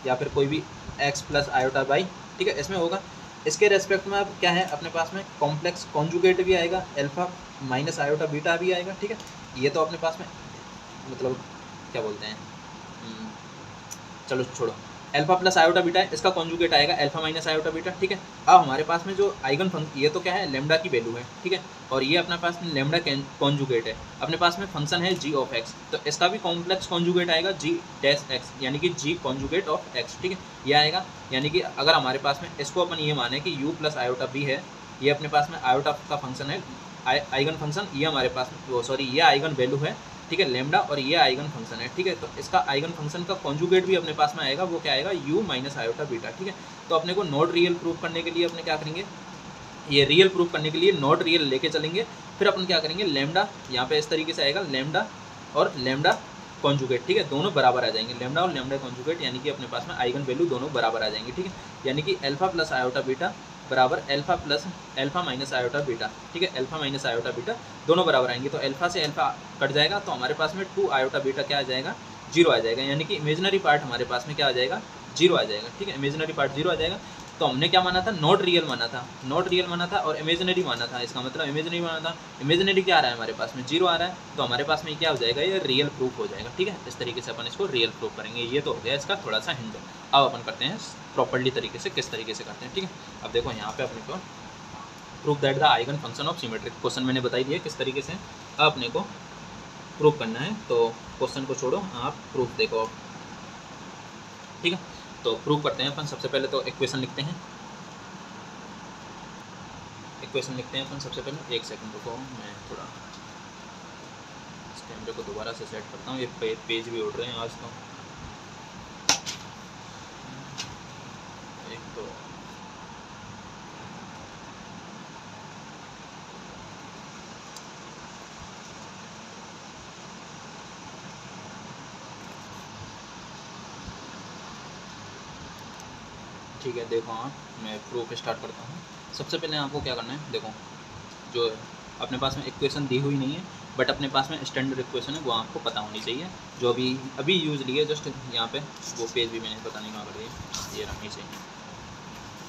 A: या फिर कोई भी एक्स प्लस आयोटा बाई, ठीक है, इसमें होगा। इसके रेस्पेक्ट में अब क्या है अपने पास में कॉम्प्लेक्स कॉन्जुगेट भी आएगा, अल्फा माइनस आयोटा बीटा भी आएगा, ठीक है। ये तो अपने पास में मतलब क्या बोलते हैं, चलो छोड़ो, अल्फा प्लस आयोटा बीटा है, इसका कॉन्जुगेट आएगा अल्फा माइनस आयोटा बीटा, ठीक है। अब हमारे पास में जो आइगन फंक्शन, ये तो क्या है लेमडा की वैल्यू है, ठीक है, और ये अपने पास में लेमडा कॉन्जुगेट है। अपने पास में फंक्शन है जी ऑफ एक्स, तो इसका भी कॉम्प्लेक्स कॉन्जुगेट आएगा जी डैश एक्स, यानी कि जी कॉन्जुगेट ऑफ एक्स, ठीक है, ये आएगा। यानी कि अगर हमारे पास में इसको अपन ये माने कि यू प्लस आयोटा बी है, ये अपने पास में आयोटा का फंक्शन है, आइगन फंक्शन, ये हमारे पास में सॉरी ये आइगन वैल्यू है, ठीक है, लेमडा, और ये आइगन फंक्शन है, ठीक है। तो इसका आइगन फंक्शन का कॉन्जुगेट भी अपने पास में आएगा, वो क्या आएगा u माइनस आयोटा बीटा, ठीक है। तो अपने को नॉट रियल प्रूफ करने के लिए अपने क्या करेंगे, ये रियल प्रूफ करने के लिए नॉट रियल लेके चलेंगे, फिर अपन क्या करेंगे लेमडा यहाँ पे इस तरीके से आएगा, लेमडा और लेमडा कॉन्जुगेट, ठीक है, दोनों बराबर आ जाएंगे, लेमडा और लेमडा कॉन्जुगेट, यानी कि अपने पास में आइगन वैल्यू दोनों बराबर आ जाएंगे, ठीक है। यानी कि अल्फा प्लस आयोटा बीटा बराबर alpha plus alpha minus iota beta, ठीक है, अल्फा माइनस आयोटा बीटा दोनों बराबर आएंगे, तो अल्फा से अल्फा कट जाएगा, तो हमारे पास में 2 आयोटा बीटा क्या आ जाएगा, 0 आ जाएगा, यानी कि इमेजिनरी पार्ट हमारे पास में क्या आ जाएगा, 0 आ जाएगा, ठीक है, इमेजिनरी पार्ट 0 आ जाएगा। तो हमने क्या माना था, नॉट रियल माना था, नॉट रियल माना था और इमेजिनरी माना था, इसका मतलब इमेजिनरी माना था, इमेजिनरी क्या आ रहा है हमारे पास में 0 आ रहा है, तो हमारे पास में क्या हो जाएगा, ये रियल प्रूफ हो जाएगा, ठीक है। इस तरीके से अपन इसको रियल प्रूफ करेंगे, ये तो हो गया इसका थोड़ा सा हिंट। अब अपन करते हैं प्रॉपर्ली तरीके से, किस तरीके से करते हैं, ठीक है। अब देखो यहाँ पे अपने को proof that the eigenfunction of symmetric, question मैंने बताई दिया किस तरीके से अपने को प्रूफ करना है, तो क्वेश्चन को छोड़ो आप प्रूफ देखो, ठीक है। तो प्रूफ करते हैं अपन, सबसे पहले तो इक्वेशन लिखते हैं, इक्वेशन लिखते हैं अपन सबसे पहले। एक सेकंड रुको, मैं थोड़ा इस कैमरे को दोबारा से सेट करता हूँ, ये पेज भी उड़ रहे हैं आज तो, एक तो ठीक है। देखो हाँ, मैं प्रूफ स्टार्ट करता हूँ। सबसे पहले आपको क्या करना है, देखो जो अपने पास में इक्वेशन दी हुई नहीं है, बट अपने पास में स्टैंडर्ड इक्वेशन है, वो आपको पता होनी चाहिए, जो अभी यूज़ ली है जस्ट यहाँ पे, वो पेज भी मैंने पता नहीं कहाँ कर दिया, ये रखनी चाहिए,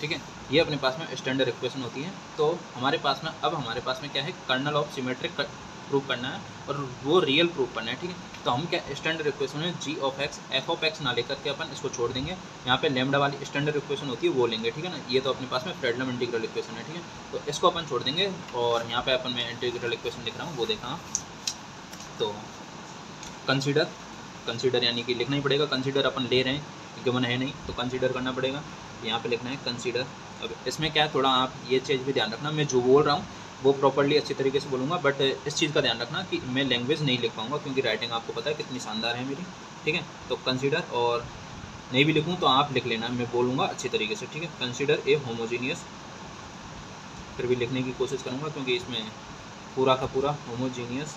A: ठीक है। ये अपने पास में स्टैंडर्ड इक्वेशन होती है। तो हमारे पास में अब हमारे पास में क्या है, कर्नल ऑफ सिमेट्रिक प्रूफ करना है और वो रियल प्रूफ करना है, ठीक है। तो हम क्या स्टैंडर्ड इक्वेशन में g of x f of x ना लेकर के अपन इसको छोड़ देंगे, यहाँ पे लेमडा वाली स्टैंडर्ड इक्वेशन होती है वो लेंगे, ठीक है ना। ये तो अपने पास में फ्रेडलम इंटीग्रल इक्वेशन है, ठीक है, तो इसको अपन छोड़ देंगे और यहाँ पे अपन मैं इंटीग्रल इक्वेशन लिख रहा हूँ, वो देखा। तो कंसीडर यानी कि लिखना ही पड़ेगा, कंसीडर अपन ले रहे हैं, गिवन है नहीं तो कंसीडर करना पड़ेगा, यहाँ पे लिखना है कंसीडर। अब इसमें क्या थोड़ा आप ये चीज़ भी ध्यान रखना, मैं जो बोल रहा हूँ वो प्रॉपर्ली अच्छी तरीके से बोलूँगा, बट इस चीज़ का ध्यान रखना कि मैं लैंग्वेज नहीं लिख पाऊँगा, क्योंकि राइटिंग आपको पता है कितनी शानदार है मेरी, ठीक है। तो कंसीडर, और नहीं भी लिखूँ तो आप लिख लेना, मैं बोलूँगा अच्छी तरीके से, ठीक है। कंसीडर ए होमोजीनियस, फिर भी लिखने की कोशिश करूँगा क्योंकि इसमें पूरा का पूरा होमोजीनियस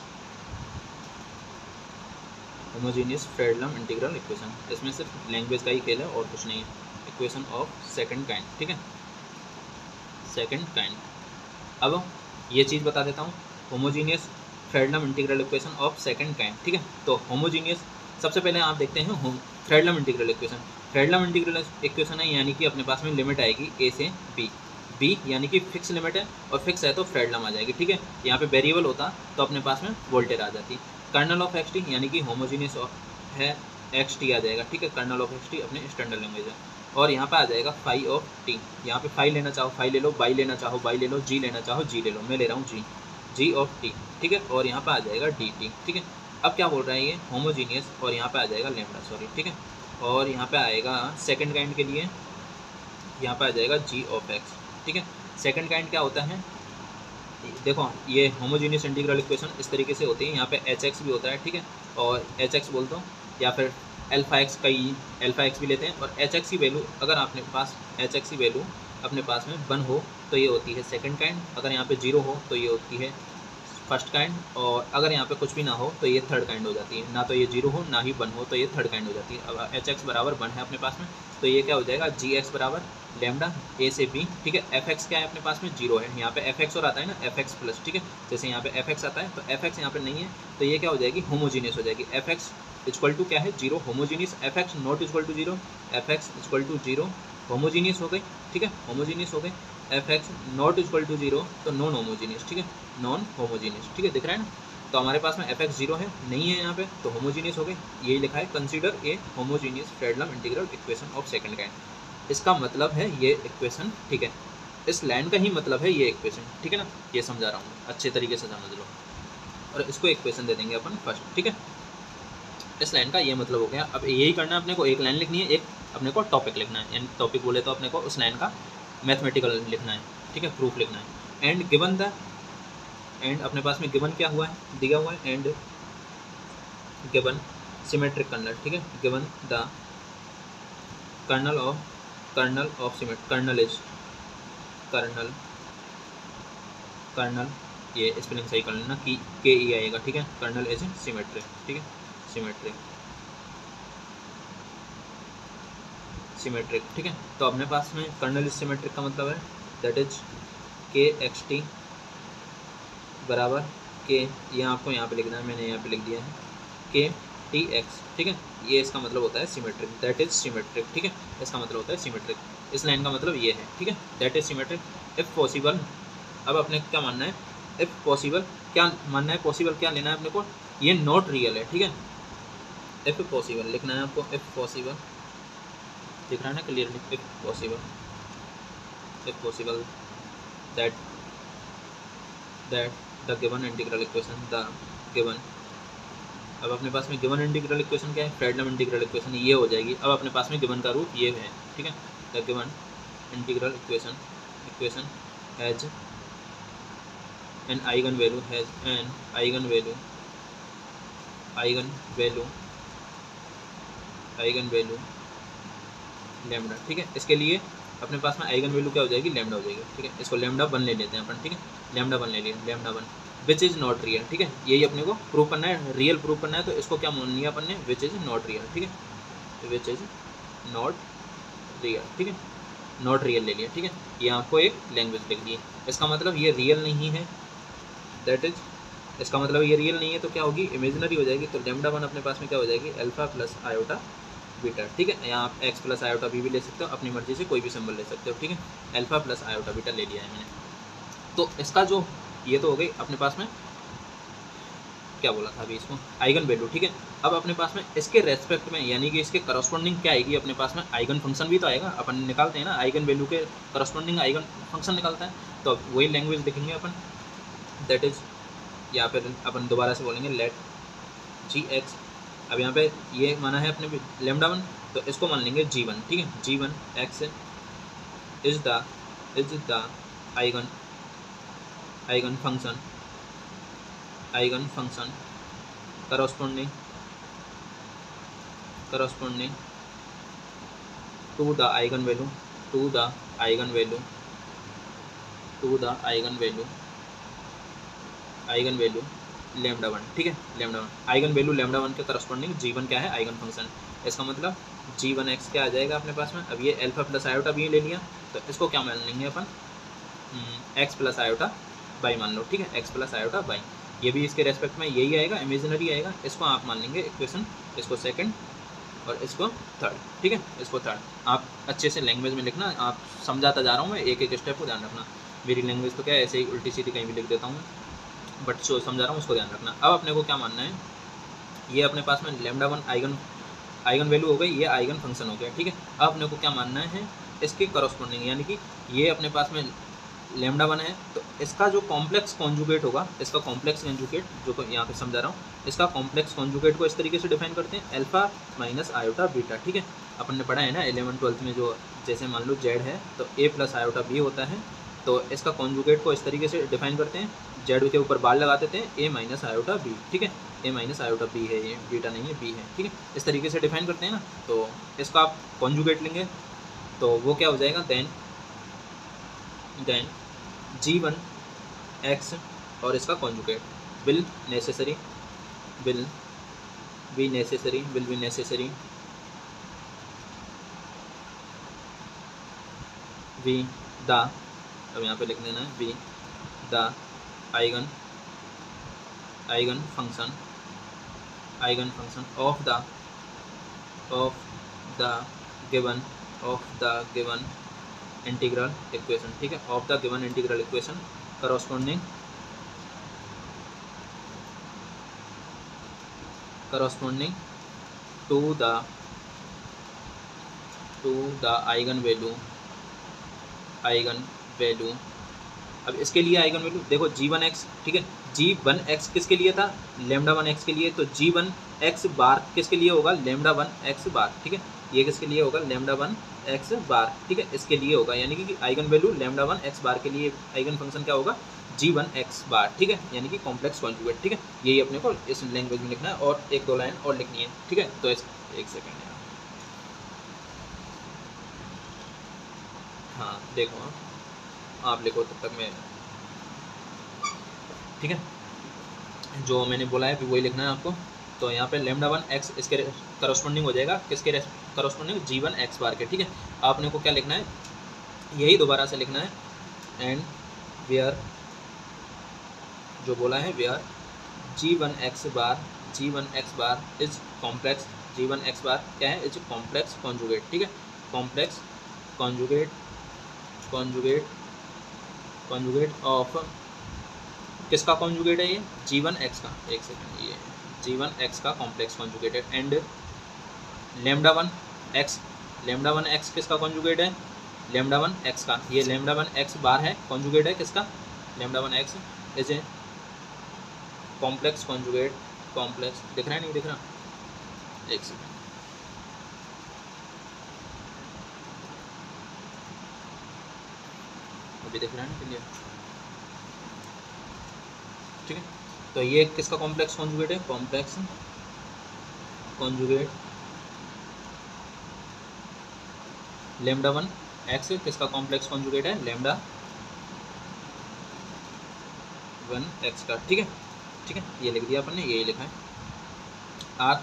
A: फ्रेडलम इंटीग्रल इक्वेशन, इसमें सिर्फ लैंग्वेज का ही खेल है और कुछ नहीं है। इक्वेशन ऑफ सेकंड काइंड, ठीक है, सेकंड काइंड। अब ये चीज़ बता देता हूँ, homogeneous Fredholm integral equation of second kind, ठीक है। तो होमोजीनियस, सबसे पहले आप देखते हैं Fredholm integral equation. Fredholm integral equation है, यानी कि अपने पास में लिमिट आएगी ए से बी यानी कि फिक्स लिमिट है, और फिक्स है तो फ्रेडलम आ जाएगी, ठीक है। यहाँ पे वेरिएबल होता तो अपने पास में वोल्टेज आ जाती। कर्नल ऑफ एक्स टी यानी कि होमोजीनियस है एक्स टी आ जाएगा, ठीक है। कर्नल ऑफ एक्स टी अपने स्टैंडर्ड लैंग्वेज है। और यहाँ पे आ जाएगा फाई ऑफ टी, यहाँ पे फाई लेना चाहो फाई ले लो, बाई लेना चाहो बाई ले लो, जी लेना चाहो जी ले लो, मैं ले रहा हूँ जी ऑफ टी, ठीक है। और यहाँ पे आ जाएगा डी टी, ठीक है। अब क्या बोल रहा है ये, होमोजीनियस, और यहाँ पे आ जाएगा लैम्बडा, सॉरी, ठीक है। और यहाँ पे आएगा सेकंड काइंड के लिए, यहाँ पे आ जाएगा जी ऑफ एक्स, ठीक है। सेकंड काइंड क्या होता है, देखो ये होमोजीनियस इंटीग्रल इक्वेशन इस तरीके से होती है, यहाँ पे एच एक्स भी होता है, ठीक है, और एच एक्स बोलता हूँ, या फिर अल्फा एक्स, कई अल्फा एक्स भी लेते हैं। और एच एक्स की वैल्यू, अगर आपने पास एच एक्स की वैल्यू अपने पास में 1 हो तो ये होती है सेकंड काइंड, अगर यहाँ पे 0 हो तो ये होती है फर्स्ट काइंड, और अगर यहाँ पे कुछ भी ना हो तो ये थर्ड काइंड हो जाती है। ना तो ये 0 हो ना ही 1 हो तो ये थर्ड काइंड हो जाती है। अब एच एक्स बराबर 1 है अपने पास में, तो ये क्या हो जाएगा, जी एक्स बराबर लैम्डा ए से बी, ठीक है। एफ एक्स क्या है अपने पास में, 0 है, यहाँ पे एफ एक्स और आता है ना एफ एक्स प्लस, ठीक है। जैसे यहाँ पे एफ एक्स आता है तो एफ एक्स यहाँ पे नहीं है, तो ये क्या हो जाएगी, होमोजीनियस हो जाएगी। एफ एक्स इक्वल टू क्या है, 0, homogeneous. F x not equal to 0, f x equal to 0, homogeneous हो गई, ठीक है, होमोजीनियस हो गई। F x not equal to 0 तो नॉन होमोजीनियस, ठीक है, नॉन होमोजीनियस, ठीक है, दिख रहा है ना। तो हमारे पास में एफ एक्स 0 है, नहीं है यहाँ पे, तो होमोजीनियस हो गई। यही लिखा है, consider a homogeneous Fredholm integral equation of second kind. इसका मतलब है ये इक्वेशन, ठीक है, इस लाइन का ही मतलब है ये इक्वेशन, ठीक है ना। ये समझा रहा हूँ, अच्छे तरीके से समझ लो। और इसको इक्वेशन दे देंगे अपन फर्स्ट, ठीक है। इस लाइन का ये मतलब हो गया। अब यही करना है अपने को, एक लाइन लिखनी है, एक अपने को टॉपिक लिखना है, यानी टॉपिक बोले तो अपने को उस लाइन का मैथमेटिकल लिखना है, ठीक है, प्रूफ लिखना है। एंड गिवन द, एंड अपने पास में गिवन क्या हुआ है, दिया हुआ है, एंड गिवन सिमेट्रिक कर्नल, ठीक है, given the kernel of symmetric, kernel is, kernel ये स्पेलिंग सही कर लेना कि के ई आएगा, ठीक है। कर्नल इज सिमेट्रिक, ठीक है, सिमेट्रिक, ठीक है। तो अपने पास में कर्नल इज सिमेट्रिक का मतलब है दैट इज के एक्स टी बराबर के, यहाँ आपको यहाँ पे लिखना है, मैंने यहाँ पे लिख दिया है के टी एक्स, ठीक है। ये इसका मतलब होता है सिमेट्रिक, दैट इज सिमेट्रिक, ठीक है, इसका मतलब होता है सिमेट्रिक। इस लाइन का मतलब ये है, ठीक है, that is symmetric if possible. अब अपने क्या मानना है, इफ पॉसिबल क्या मानना है, पॉसिबल क्या लेना है अपने को, ये नॉट रियल है, ठीक है। इफ पॉसिबल लिखना है आपको, इफ पॉसिबल, दिख रहा है ना clearly, if possible that the given integral equation, the given, अब अपने पास में गिवन इंटीग्रल इक्वेशन क्या है, फ्रेडलम इंटीग्रल इक्वेशन, ये हो जाएगी। अब अपने पास में गिवन का रूप ये है, ठीक है, the given integral equation has an eigen value, has an eigen value lambda, ठीक है। इसके लिए अपने पास में आइगन वैल्यू क्या हो जाएगी, लैम्डा हो जाएगी, ठीक है। इसको लैम्डा 1 ले लेते हैं अपन, ठीक है, लैम्डा 1 ले लिया, lambda 1 which is not real, ठीक है। यही अपने को प्रूव करना है, रियल प्रूव करना है, तो इसको क्या मान लिया अपन ने, विच इज़ नॉट रियल, ठीक है, विच इज़ नॉट रियल, ठीक है, नॉट रियल ले लिया, ठीक है। ये आपको एक लैंग्वेज लिख दी, इसका मतलब ये रियल नहीं है, दैट इज, इसका मतलब ये रियल नहीं है तो क्या होगी, इमेजिनरी हो जाएगी। तो लैम्डा 1 अपने पास में क्या हो जाएगी, अल्फा प्लस आयोटा बीटा, ठीक है। यहाँ आप एक्स प्लस आयोटा बी भी ले सकते हो, अपनी मर्जी से कोई भी सिंबल ले सकते हो, ठीक है। अल्फा प्लस आयोटा बीटा ले लिया है मैंने। तो इसका जो ये तो हो गई अपने पास में, क्या बोला था अभी इसको, आइगन वैल्यू, ठीक है। अब अपने पास में इसके रेस्पेक्ट में, यानी कि इसके करस्पॉन्डिंग क्या आएगी अपने पास में, आइगन फंक्शन भी तो आएगा, अपन निकालते हैं ना, आइगन वैल्यू के करस्पॉन्डिंग आइगन फंक्शन निकालता है। तो अब वही लैंग्वेज लिखेंगे अपन, दैट इज, या फिर अपन दोबारा से बोलेंगे लेट जी एक्स। अब यहाँ पे ये माना है अपने लैम्डा 1, तो इसको मान लेंगे G1, ठीक है, G1 x is the eigen eigenfunction corresponding to the eigenvalue lambda 1, ठीक है, लैम्डा 1 आइगन वैल्यू लैम्डा 1 के करस्पॉन्डिंग G1 क्या है, आइगन फंक्शन। इसका मतलब G1x क्या आ जाएगा अपने पास में। अब ये अल्फा प्लस आयोटा भी ले लिया, तो इसको क्या मान लेंगे अपन, x प्लस आयोटा बाई मान लो, ठीक है, x प्लस आयोटा बाई। ये भी इसके रेस्पेक्ट में यही आएगा, इमेजिनरी आएगा। इसको आप मान लेंगे इक्वेशन, इसको सेकंड और इसको थर्ड, ठीक है, इसको थर्ड। आप अच्छे से लैंग्वेज में लिखना, आप समझाता जा रहा हूँ मैं, एक एक स्टेप को ध्यान रखना। मेरी लैंग्वेज तो क्या है, ऐसे ही उल्टी सीधी कहीं भी लिख देता हूँ, बट जो समझा रहा हूँ उसको ध्यान रखना। अब अपने को क्या मानना है, ये अपने पास में लैम्डा 1 आइगन वैल्यू हो गई, ये आइगन फंक्शन हो गया, ठीक है। अब अपने को क्या मानना है, इसके करस्पॉन्डिंग, यानी कि ये अपने पास में लैम्डा 1 है, तो इसका जो कॉम्प्लेक्स कॉन्जुगेट होगा, इसका कॉम्प्लेक्स कॉन्जुगेट जो यहाँ पे समझा रहा हूँ, इसका कॉम्प्लेक्स कॉन्जुगेट को इस तरीके से डिफाइन करते हैं, अल्फा माइनस आयोटा बीटा, ठीक है। अपन ने पढ़ा है ना 11th-12th में, जो जैसे मान लो जेड है तो ए प्लस आयोटा बी होता है, तो इसका कॉन्जुगेट को इस तरीके से डिफाइन करते हैं, जेड के ऊपर बाल लगा देते हैं, ए माइनस आयोटा बी, ठीक है, ए माइनस आयोटा बी है, ये बीटा नहीं है, बी है, ठीक है, इस तरीके से डिफाइन करते हैं ना। तो इसका आप कॉन्जुगेट लेंगे तो वो क्या हो जाएगा, देन G1x और इसका conjugate will be necessary we the, अब यहाँ पे लिख देना है we the eigenfunction of the given integral equation, ठीक है, of the given integral equation corresponding to the eigenvalue. अब इसके लिए आइगन वैल्यू देखो G1x, ठीक है, G1x किसके लिए था, लैम्डा 1x के लिए, तो G1x बार किसके लिए होगा, लैम्डा 1x बार, ठीक है, ये किसके लिए होगा, लैम्डा 1x बार, ठीक है, इसके लिए होगा, यानी कि आइगन वैल्यू लैम्डा 1x बार के लिए आइगन फंक्शन क्या होगा, G1x बार, ठीक है, यानी कि कॉम्प्लेक्स कॉन्जुगेट, ठीक है। यही अपने को इस लैंग्वेज में लिखना है और एक दो लाइन और लिखनी है, ठीक है। तो एक सेकेंड यार, हाँ देखो, आप लिखो तब तक मैं, ठीक है, जो मैंने बोला है वही लिखना है आपको। तो यहाँ पे लैम्डा 1x इसके करस्पॉन्डिंग हो जाएगा, किसके करस्पॉन्डिंग, G1x बार के, ठीक है। आपने को क्या लिखना है, यही दोबारा से लिखना है, एंड वेयर जो बोला है, where G1x bar is complex, G1x bar क्या है, इज कॉम्प्लेक्स कॉन्जुगेट, ठीक है, कॉम्प्लेक्स कॉन्जुगेट ऑफ, किसका कॉन्जुगेट है ये, G1x का, एक सेकंड, ये G1x का कॉम्प्लेक्स कॉन्जुगेट है, एंड लैम्डा 1x किसका कॉन्जुगेट है, लैम्डा 1x का, ये लैम्डा 1x बार है, कॉन्जुगेट है किसका, lambda 1x is a complex conjugate, complex दिख रहा है नहीं दिख रहा, एक सेकंड, अभी दिख रहा है ना क्लियर, ठीक है। तो ये किसका कॉम्प्लेक्स कॉन्जुगेट है, कॉम्प्लेक्स कॉन्जुगेट लैम्डा 1x किसका कॉम्प्लेक्स कॉन्जुगेट है, लैम्डा 1x का, ठीक है, ये लिख दिया अपन ने, यही लिखा है आर,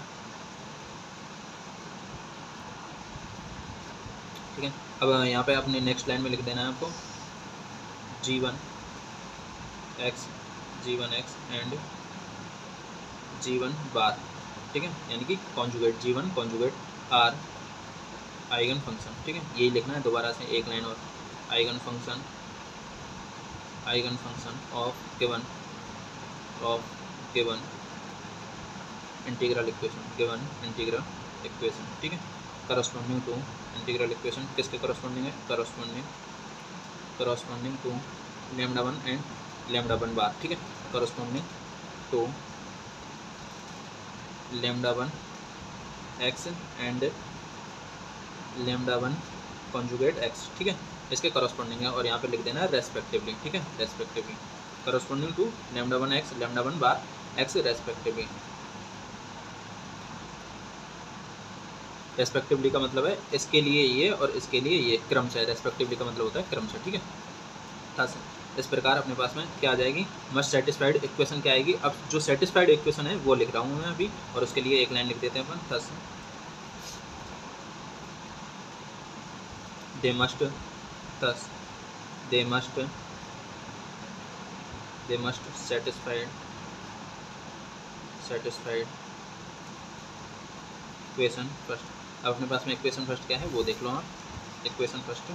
A: ठीक है। अब यहाँ पे अपने नेक्स्ट लाइन में लिख देना है आपको G1x एंड G1 बार, ठीक है, यानी कि conjugate G1 conjugate are eigenfunction, ठीक है, यही लिखना है दोबारा से एक लाइन और, eigenfunction of given integral equation, ठीक है, करस्पॉन्डिंग टू इंटीग्रल इक्वेशन, किसके करस्पॉन्डिंग है, corresponding to lambda 1 and lambda 1 bar, ठीक है, corresponding to lambda 1x and lambda 1 conjugate x, ठीक है, इसके करस्पॉन्डिंग है, और यहाँ पे लिख देना है रेस्पेक्टिवली, ठीक है, respectively. Corresponding to lambda 1 x lambda 1 bar x respectively. Respectively का मतलब है इसके लिए ये और इसके लिए ये क्रमशः। रेस्पेक्टिवली का मतलब होता है क्रमशः, ठीक है। थस इस प्रकार अपने पास में क्या आ जाएगी, मस्ट सेटिस्फाइड इक्वेशन क्या आएगी। अब जो सेटिस्फाइड इक्वेशन है वो लिख रहा हूँ मैं अभी, और उसके लिए एक लाइन लिख देते हैं अपन। Thus they must, thus they must satisfied equation first. अब अपने पास में इक्वेशन फर्स्ट क्या है वो देख लो आप। इक्वेशन फर्स्ट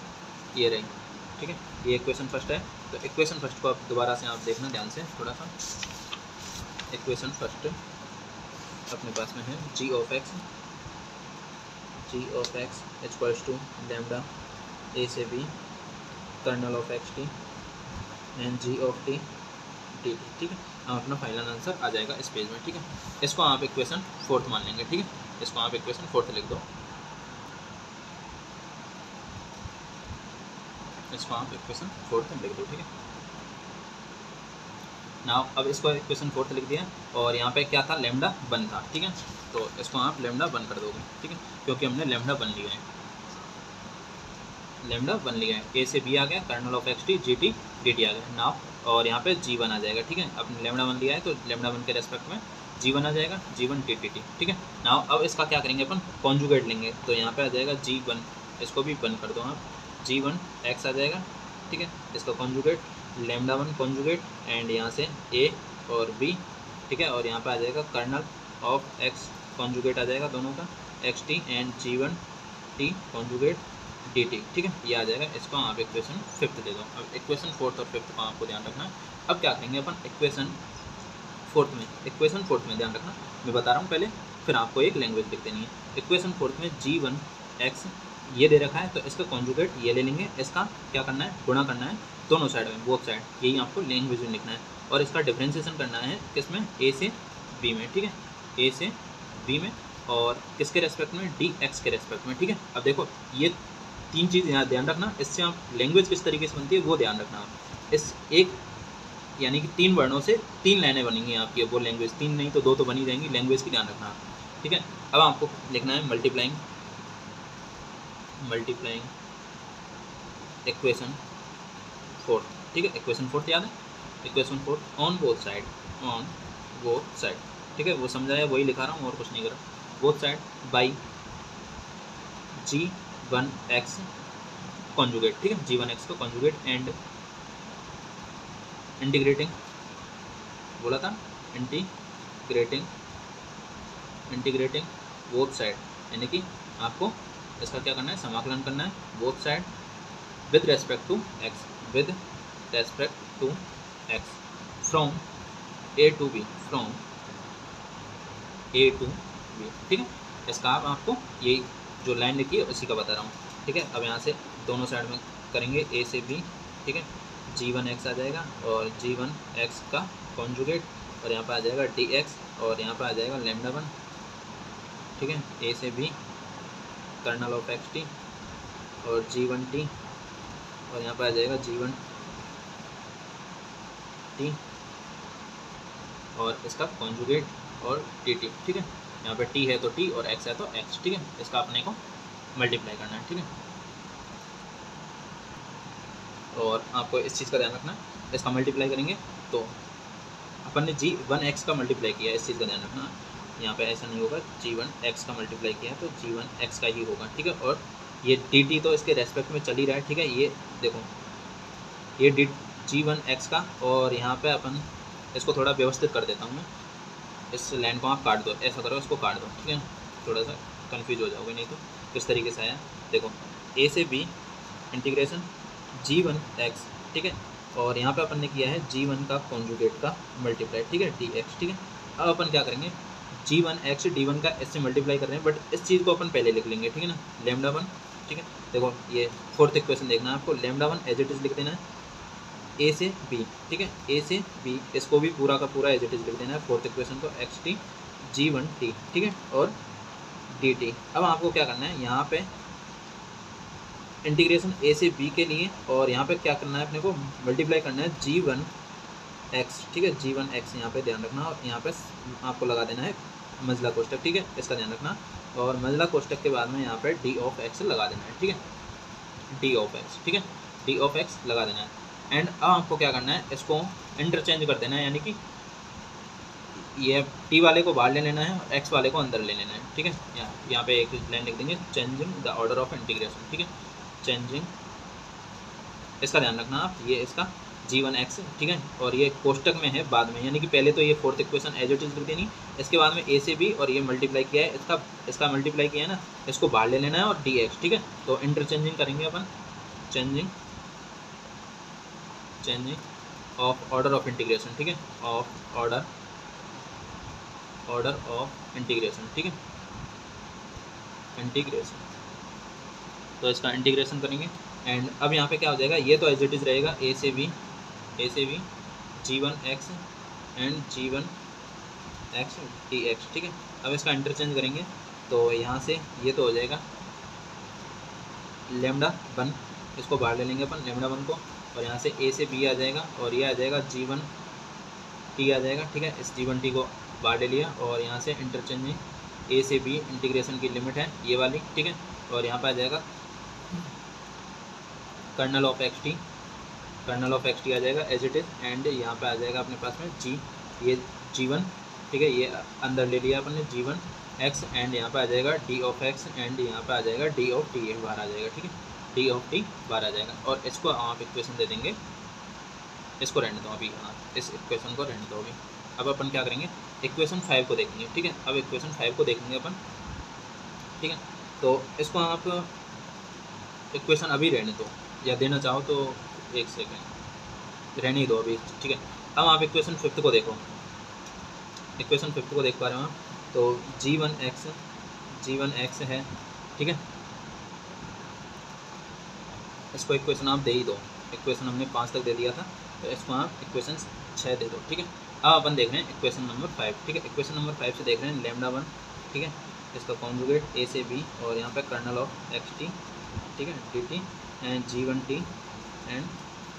A: ये रही, ठीक है, ये इक्वेशन फर्स्ट है। तो इक्वेशन फर्स्ट को आप दोबारा से आप देखना ध्यान से थोड़ा सा। इक्वेशन फर्स्ट अपने पास में है g of x equals to lambda a से b kernel of x t and g of t d t, ठीक है। हम अपना फाइनल आंसर आ जाएगा इस पेज में, ठीक है। इसको आप इक्वेशन फोर्थ मान लेंगे, ठीक है। इसको आप इक्वेशन फोर्थ लिख दो, इसको आप इक्वेशन फोर्थ लिख दो, ठीक है। नाउ अब इसको इक्वेशन फोर्थ लिख दिया, और यहाँ पे क्या था, लैम्डा 1 था, ठीक है। तो इसको आप लैम्डा 1 कर दोगे, ठीक है, क्योंकि हमने लैम्डा 1 लिया है, लैम्डा 1 लिया है। ए से बी आ गया, kernel of x t g t d t आ गया नाउ, और यहाँ पे G1 आ जाएगा, ठीक है। अपने लैम्डा 1 लिया है तो लैम्डा 1 के रेस्पेक्ट में G1 आ जाएगा, G1 टी टी टी, ठीक है। नाउ अब इसका क्या करेंगे अपन, कॉन्जुगेट लेंगे। तो यहाँ पे आ जाएगा G1, इसको भी 1 कर दो आप, G1 एक्स आ जाएगा, ठीक है। इसका कॉन्जुगेट लैम्डा 1 कॉन्जुगेट एंड यहाँ से A और B, ठीक है। और यहाँ पे आ जाएगा कर्नल ऑफ एक्स कॉन्जुगेट आ जाएगा दोनों का, x t and G1 T conjugate D t, ठीक है, ये आ जाएगा। इसको आप इक्वेशन फिफ्थ दे दो। अब इक्वेशन फोर्थ और फिफ्थ का आपको ध्यान रखना है। अब क्या करेंगे अपन, इक्वेशन फोर्थ में ध्यान रखना, मैं बता रहा हूँ पहले, फिर आपको एक लैंग्वेज लिख देनी है। इक्वेशन फोर्थ में G1 एक्स ये दे रखा है, तो इसका कॉन्जुगेट ये ले लेंगे, इसका क्या करना है, गुणा करना है दोनों साइड में, बोथ साइड, यही आपको लैंग्वेज में लिखना है। और इसका डिफ्रेंशिएशन करना है किसमें, ए से बी में, ठीक है, ए से बी में, और किसके रेस्पेक्ट में, डी एक्स के रेस्पेक्ट में, ठीक है। अब देखो ये तीन चीज़ यहाँ ध्यान रखना, इससे आप लैंग्वेज किस तरीके से बनती है वो ध्यान रखना। इस एक यानी कि 3 वर्णों से 3 लाइनें बनेंगी आपकी, वो लैंग्वेज 3 नहीं तो 2 तो बनी जाएंगी, लैंग्वेज की ध्यान रखना, ठीक है। अब आपको लिखना है मल्टीप्लाइंग इक्वेशन फोर्थ, ठीक है। इक्वेशन फोर्थ याद है, equation fourth on both side, ठीक है, वो समझाया वही लिखा रहा हूँ और कुछ नहीं कर रहा। Both side by G1 x conjugate, ठीक है, G1 एक्स का कॉन्जुगेट एंड इंटीग्रेटिंग, बोला था इंटीग्रेटिंग बोथ साइड, यानी कि आपको इसका क्या करना है, समाकलन करना है both side with respect to x from a to b, ठीक है। इसका आप आपको यही जो लाइन लिखी है उसी का बता रहा हूँ, ठीक है। अब यहाँ से दोनों साइड में करेंगे ए से बी, ठीक है, G1 एक्स आ जाएगा और G1 एक्स का कॉन्जुगेट, और यहाँ पर आ जाएगा डी एक्स, और यहाँ पर आ जाएगा लैम्डा 1, ठीक है, ए से b kernel of x t और G1 टी, और यहाँ पर आ जाएगा G1 टी और इसका कॉन्जुगेट और टी टी, ठीक है। यहाँ पे टी है तो टी और एक्स है तो एक्स, ठीक है। इसका अपने को मल्टीप्लाई करना है, ठीक है। और आपको इस चीज़ का ध्यान रखना है, इसका मल्टीप्लाई करेंगे तो अपन ने G1 एक्स का मल्टीप्लाई किया है, इस चीज़ का ध्यान रखना, यहाँ पे ऐसा नहीं होगा, G1 एक्स का मल्टीप्लाई किया है तो G1 एक्स का ही होगा, ठीक है। और ये dt तो इसके रेस्पेक्ट में चल ही रहा है, ठीक है। ये देखो ये G1 एक्स का, और यहाँ पे अपन इसको थोड़ा व्यवस्थित कर देता हूँ मैं, इस लाइन को आप काट दो, ऐसा करो, इसको काट दो, ठीक है, थोड़ा सा कंफ्यूज हो जाओगे नहीं तो। किस तरीके से आया देखो, ए से बी इंटीग्रेशन G1 एक्स, ठीक है, और यहाँ पे अपन ने किया है G1 का कॉन्जुगेट का मल्टीप्लाई, ठीक है, डी एक्स, ठीक है। अब अपन क्या करेंगे, G1 एक्स D1 का इससे मल्टीप्लाई कर रहे हैं, बट इस चीज़ को अपन पहले लिख लेंगे, ठीक है ना, लैम्डा 1, ठीक है। देखो ये फोर्थ इक्वेशन देखना है आपको, लैम्डा 1 एज इट इज़ लिख देना है ए से बी, ठीक है, ए से बी, इसको भी पूरा का पूरा एज इट इज़ लिख देना है फोर्थ इक्वेशन को, एक्स टी G1 टी, ठीक है, और डी टी। अब आपको क्या करना है, यहाँ पे इंटीग्रेशन ए से बी के लिए, और यहाँ पे क्या करना है अपने को, मल्टीप्लाई करना है G1 एक्स, ठीक है, G1 एक्स यहाँ पे ध्यान रखना, और यहाँ पे आपको लगा देना है मंझला कोष्टक, ठीक है, इसका ध्यान रखना। और मंझला कोष्टक के बाद में यहाँ पे डी ऑफ एक्स लगा देना है, ठीक है, डी ऑफ एक्स, ठीक है, डी ऑफ एक्स लगा देना है। एंड अब आपको क्या करना है, इसको इंटरचेंज कर देना है, यानी कि ये टी वाले को बाहर ले लेना है और एक्स वाले को अंदर ले लेना है, ठीक है। यहाँ पे एक लाइन लिख देंगे, changing the order of integration, ठीक है, चेंजिंग, इसका ध्यान रखना आप, ये इसका G1 एक्स, ठीक है, और ये कोष्टक में है बाद में, यानी कि पहले तो ये fourth equation as it is लिख देनी, इसके बाद में ए से बी और ये मल्टीप्लाई किया है, इसका मल्टीप्लाई किया है ना, इसको बाहर ले लेना है और डी एक्स, ठीक है। तो इंटरचेंजिंग करेंगे अपन, changing of order of integration, ठीक है, ऑफ ऑर्डर ऑफ इंटीग्रेशन, ठीक है, इंटीग्रेशन, तो इसका इंटीग्रेशन करेंगे। एंड अब यहाँ पे क्या हो जाएगा, ये तो एज इट इज रहेगा, ए से b G1 x and G1 x d x, ठीक है। अब इसका इंटरचेंज करेंगे, तो यहाँ से ये तो हो जाएगा लेमडा 1, इसको बाहर ले लेंगे अपन लेमडा 1 को, और यहाँ से ए से बी आ जाएगा, और ये आ जाएगा G1 टी आ जाएगा, ठीक है, इस G1 टी को बाहर ले लिया, और यहाँ से इंटरचेंजिंग ए से बी इंटीग्रेशन की लिमिट है ये वाली, ठीक है, और यहाँ पर आ जाएगा कर्नल ऑफ एक्स टी आ जाएगा एज इट इज़। एंड यहाँ पे आ जाएगा अपने पास में ये G1, ठीक है, ये अंदर ले लिया अपन ने G1 एक्स, एंड यहाँ पे आ जाएगा डी ऑफ एक्स, एंड यहाँ पे आ जाएगा डी ऑफ टी बाहर आ जाएगा, ठीक है, डी ऑफ टी बाहर आ जाएगा। और इसको आप इक्वेशन दे देंगे, इसको रहने दो अभी, हाँ इस इक्वेशन को रहने दो अभी। अब अपन क्या करेंगे, इक्वेशन 5 को देखेंगे, ठीक है, अब इक्वेशन 5 को देखेंगे अपन, ठीक है। तो इसको आप इक्वेशन अभी रहने दो, या देना चाहो तो एक सेकेंड रहने ही दो अभी, ठीक है। अब आप इक्वेशन 5 को देखो, इक्वेशन 5 को देख पा रहे हो आप, तो G1 एक्स है, ठीक है, इसको इक्वेशन आप दे ही दो, इक्वेशन हमने 5 तक दे दिया था, तो इसको आप इक्वेशन 6 दे दो, ठीक है। अब अपन देख रहे हैं इक्वेशन नंबर 5, ठीक है, इक्वेशन नंबर 5 से देख रहे हैं लेमडा 1, ठीक है, इसका कॉन्जुगेट ए से बी, और यहाँ पे कर्नल ऑफ एक्स टी, ठीक है, D T and G1 t and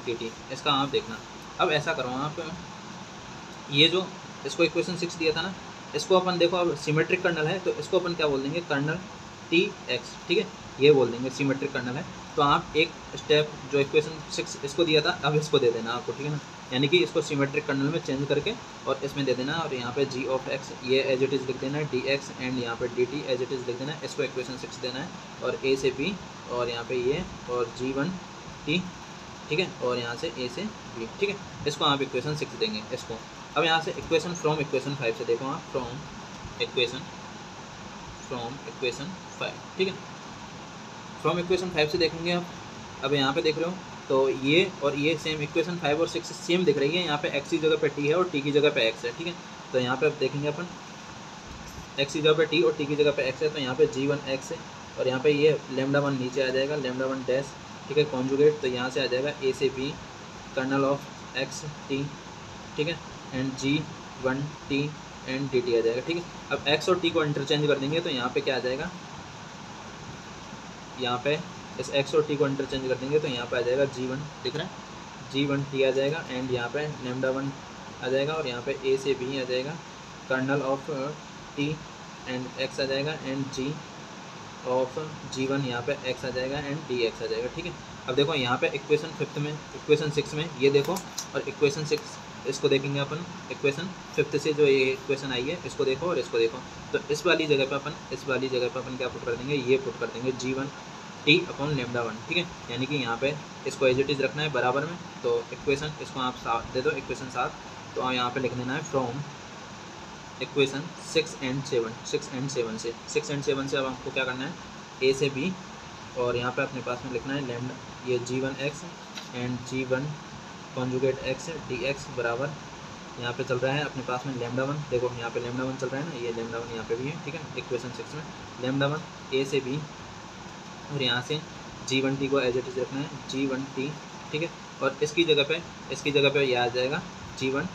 A: d T, इसका आप देखना। अब ऐसा करो आप, ये जो इसको इक्वेशन 6 दिया था ना, इसको अपन देखो अब सिमेट्रिक कर्नल है, तो इसको अपन क्या बोल देंगे, कर्नल टी एक्स, ठीक है, ये बोल देंगे सिमेट्रिक कर्नल है। तो आप एक स्टेप जो इक्वेशन 6 इसको दिया था, अब इसको दे देना आपको, ठीक है ना, यानी कि इसको सिमेट्रिक कर्नल में चेंज करके और इसमें दे देना, और यहाँ पे G ऑफ एक्स ये एज इट इज़ लिख देना है, डी एक्स, एंड यहाँ पे d t as it is लिख देना है, इसको इक्वेशन 6 देना है, और ए से बी, और यहाँ पे ये, और G1 टी, ठीक है, और यहाँ से ए से बी, ठीक है, इसको आप इक्वेशन 6 देंगे इसको। अब यहाँ से इक्वेशन फ्रॉम इक्वेशन 5 से देखो आप, फ्रॉम इक्वेशन 5, ठीक है, फ्रॉम इक्वेशन 5 से देखेंगे आप। अब यहाँ पे देख रहे हो, तो ये और ये सेम इक्वेशन 5 और 6 सेम दिख रही है, यहाँ पे एक्स की जगह पे टी है और टी की जगह पे एक्स है, ठीक है। तो यहाँ पे अब देखेंगे अपन, एक्स की जगह पे टी और टी की जगह पे एक्स है, तो यहाँ पे G1 एक्स है, और यहाँ पे ये लेमडा 1 नीचे आ जाएगा, लेमडा 1 डैश, ठीक है, कॉन्जुगेट, तो यहाँ से आ जाएगा ए से b kernel of x t, ठीक है, and G1 t and d t आ जाएगा, ठीक है। अब एक्स और टी को इंटरचेंज कर देंगे, तो यहाँ पे क्या आ जाएगा, यहाँ पे इस एक्स और टी को इंटरचेंज कर देंगे, तो यहाँ पे आ जाएगा G1, दिख रहा है, G1 टी आ जाएगा, एंड यहाँ पे लेमडा 1 आ जाएगा, और यहाँ पे ए से बी आ जाएगा, kernel of t and x आ जाएगा, एंड जी ऑफ G1 यहाँ पे एक्स आ जाएगा, एंड डी एक्स आ जाएगा, ठीक है। अब देखो यहाँ पे इक्वेशन 6 में ये देखो, और इक्वेशन 6 इसको देखेंगे अपन, इक्वेशन 5 से जो ये इक्वेशन आई है इसको देखो और इसको देखो, तो इस वाली जगह पे अपन क्या पुट कर देंगे, ये पुट कर देंगे G1 टी अपॉन लेमडा 1, ठीक है, यानी कि यहाँ पे इसको एज इट इज़ रखना है बराबर में। तो इक्वेशन इसको आप 7 दे दो, इक्वेशन 7, तो आप यहाँ पे लिख देना है फ्रॉम इक्वेशन 6 एंड 7 से अब आपको क्या करना है, ए से बी, और यहाँ पे अपने पास में लिखना है लेमडा, ये G1 x and G1 conjugate x d x बराबर, यहाँ पे चल रहा है अपने पास में लेमडा 1, देखो यहाँ पे लेमडा 1 चल रहा है ना, ये लेमडा 1 यहाँ पे भी है, ठीक है, इक्वेशन 6 में लेमडा 1 ए से बी, और यहाँ से G1 टी को एज इट इज़ रखना है, G1 टी, ठीक है, और इसकी जगह पे यह आ जाएगा G1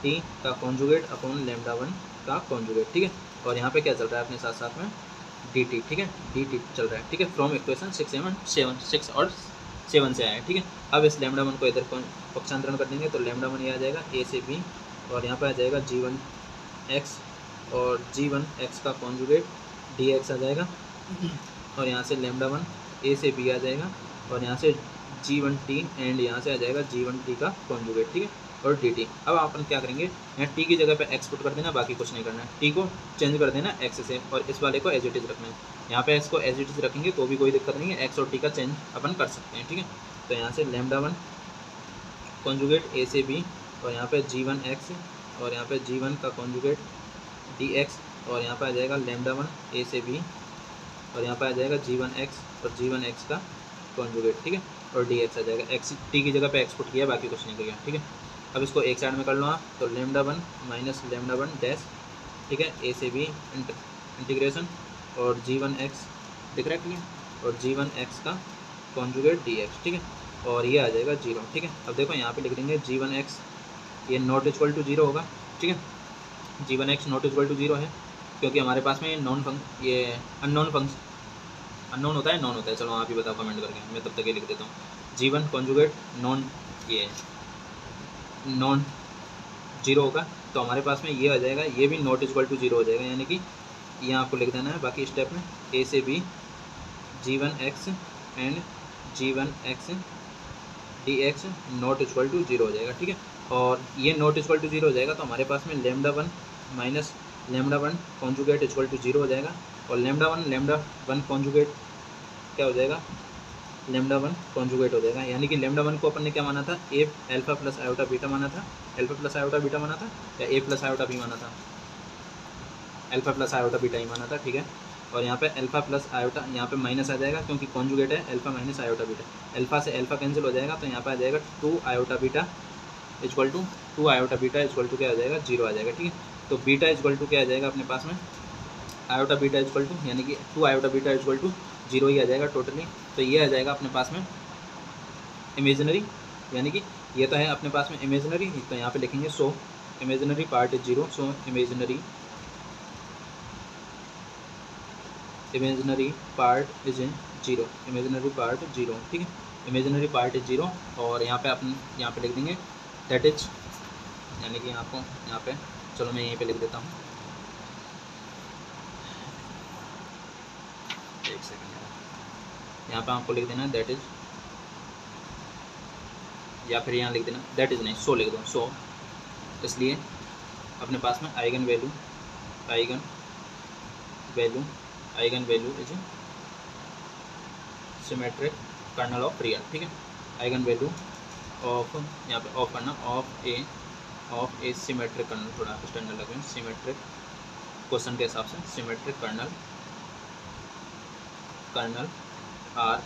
A: टी का कॉन्जुगेट अपॉन लेमडा 1 का कॉन्जुगेट, ठीक है, और यहाँ पे क्या चल रहा है अपने साथ साथ में डी टी, ठीक है, डी टी चल रहा है, ठीक है, फ्रॉम इक्वेशन 6 और 7 से आया है, ठीक है। अब इस लेमडा 1 को इधर पक्षांतरण कर देंगे तो लैम्डा 1 ये आ जाएगा ए से बी, और यहाँ पे आ जाएगा G1 x और G1 x का कॉन्जुगेट dx आ जाएगा, और यहाँ से लैम्डा 1 ए से बी आ जाएगा, और यहाँ से G1 t एंड यहाँ से आ जाएगा G1 t का कॉन्जुगेट, ठीक है, और dt। अब अपन क्या करेंगे, यहाँ t की जगह पे x पुट कर देना, बाकी कुछ नहीं करना है, t को चेंज कर देना x से, और इस वाले को एज इट इज रखना है। यहाँ पे x को एज इट इज रखेंगे तो भी कोई दिक्कत नहीं है, x और t का चेंज अपन कर सकते हैं, ठीक है। तो यहाँ से लैम्डा 1 कॉन्जुगेट ए से बी, और यहाँ पे G1 x, और यहाँ पे G1 का कॉन्जुगेट dx, और यहाँ पे आ जाएगा लैम्डा 1 ए से बी, और यहाँ पे आ जाएगा G1 x और G1 x का कॉन्जुगेट, ठीक है, और dx आ जाएगा। x t की जगह पे x पुट किया, बाकी कुछ नहीं किया, ठीक है। अब इसको एक साइड में कर लो आप, तो लैम्डा 1 माइनस लैम्डा 1 डैश, ठीक है, ए से बी इंटीग्रेशन, और G1 x दिख रहा है क्लियर, और G1 x का कॉन्जुगेट dx, ठीक है, और ये आ जाएगा 0, ठीक है। अब देखो यहाँ पे लिख देंगे G1 x ये नॉट इक्वल टू 0 होगा, ठीक है, G1 x not equal to 0 है, क्योंकि हमारे पास में ये अननोन होता है, नॉन होता है, चलो आप ही बताओ कमेंट करके, मैं तब तक ये लिख देता हूँ। G1 कॉन्जुगेट नॉन 0 होगा, तो हमारे पास में ये आ जाएगा, ये भी नॉट इक्वल टू 0 हो जाएगा, यानी कि यहाँ आपको लिख देना है बाकी स्टेप में ए से b G1 x and G1 x dx not equal to 0 हो जाएगा, ठीक है। और ये नॉट इक्वल टू 0 हो जाएगा तो हमारे पास में lambda 1 minus lambda 1 conjugate equal to 0 हो जाएगा, और लैम्डा 1 कॉन्जुगेट क्या हो जाएगा, लैम्डा 1 कॉन्जुगेट हो जाएगा, यानी कि लैम्डा 1 को अपन ने क्या माना था, ए अल्फा प्लस आयोटा बीटा माना था, अल्फा प्लस आयोटा बीटा माना था, या ए प्लस आयोटा बी माना था, अल्फा प्लस आयोटा बीटा ही माना था, ठीक है। और यहाँ पे अल्फा प्लस आयोटा, यहाँ पे माइनस आ जाएगा क्योंकि कॉन्जुगेट है, alpha minus iota beta, alpha से अल्फा कैंसिल हो जाएगा, तो यहाँ पे आ जाएगा 2 iota beta equal to 2 iota beta equal to क्या आ जाएगा, 0 आ जाएगा, ठीक है। तो बीटा इक्वल टू क्या आ जाएगा अपने पास में, आयोटा बीटा इक्वल टू, यानी कि 2 आयोटा बीटा इक्वल टू 0 ही आ जाएगा टोटली। तो ये आ जाएगा अपने पास में इमेजिनरी, यानी कि ये तो है अपने पास में इमेजिनरी, तो यहाँ पे लिखेंगे so imaginary part is 0, so imaginary part is 0, imaginary part 0, ठीक है, इमेजिनरी पार्ट इज 0। और यहाँ पे अपन यहाँ पे लिख देंगे दैट इज, यानी कि आपको यहाँ पे, चलो मैं यहीं पे लिख देता हूँ, एक सेकंड, यहाँ पे आपको लिख देना दैट इज, या फिर यहाँ लिख देना दैट इज नहीं, सो लिख दो, सो, इसलिए अपने पास में eigen value is symmetric kernel of real, ठीक है, आइगन वैल्यू ऑफ, यहाँ पे ऑफ करना, ऑफ ए सिमेट्रिक कर्नल, थोड़ा स्टैंडर्ड लगे, सिमेट्रिक क्वेश्चन के हिसाब से सिमेट्रिक कर्नल आर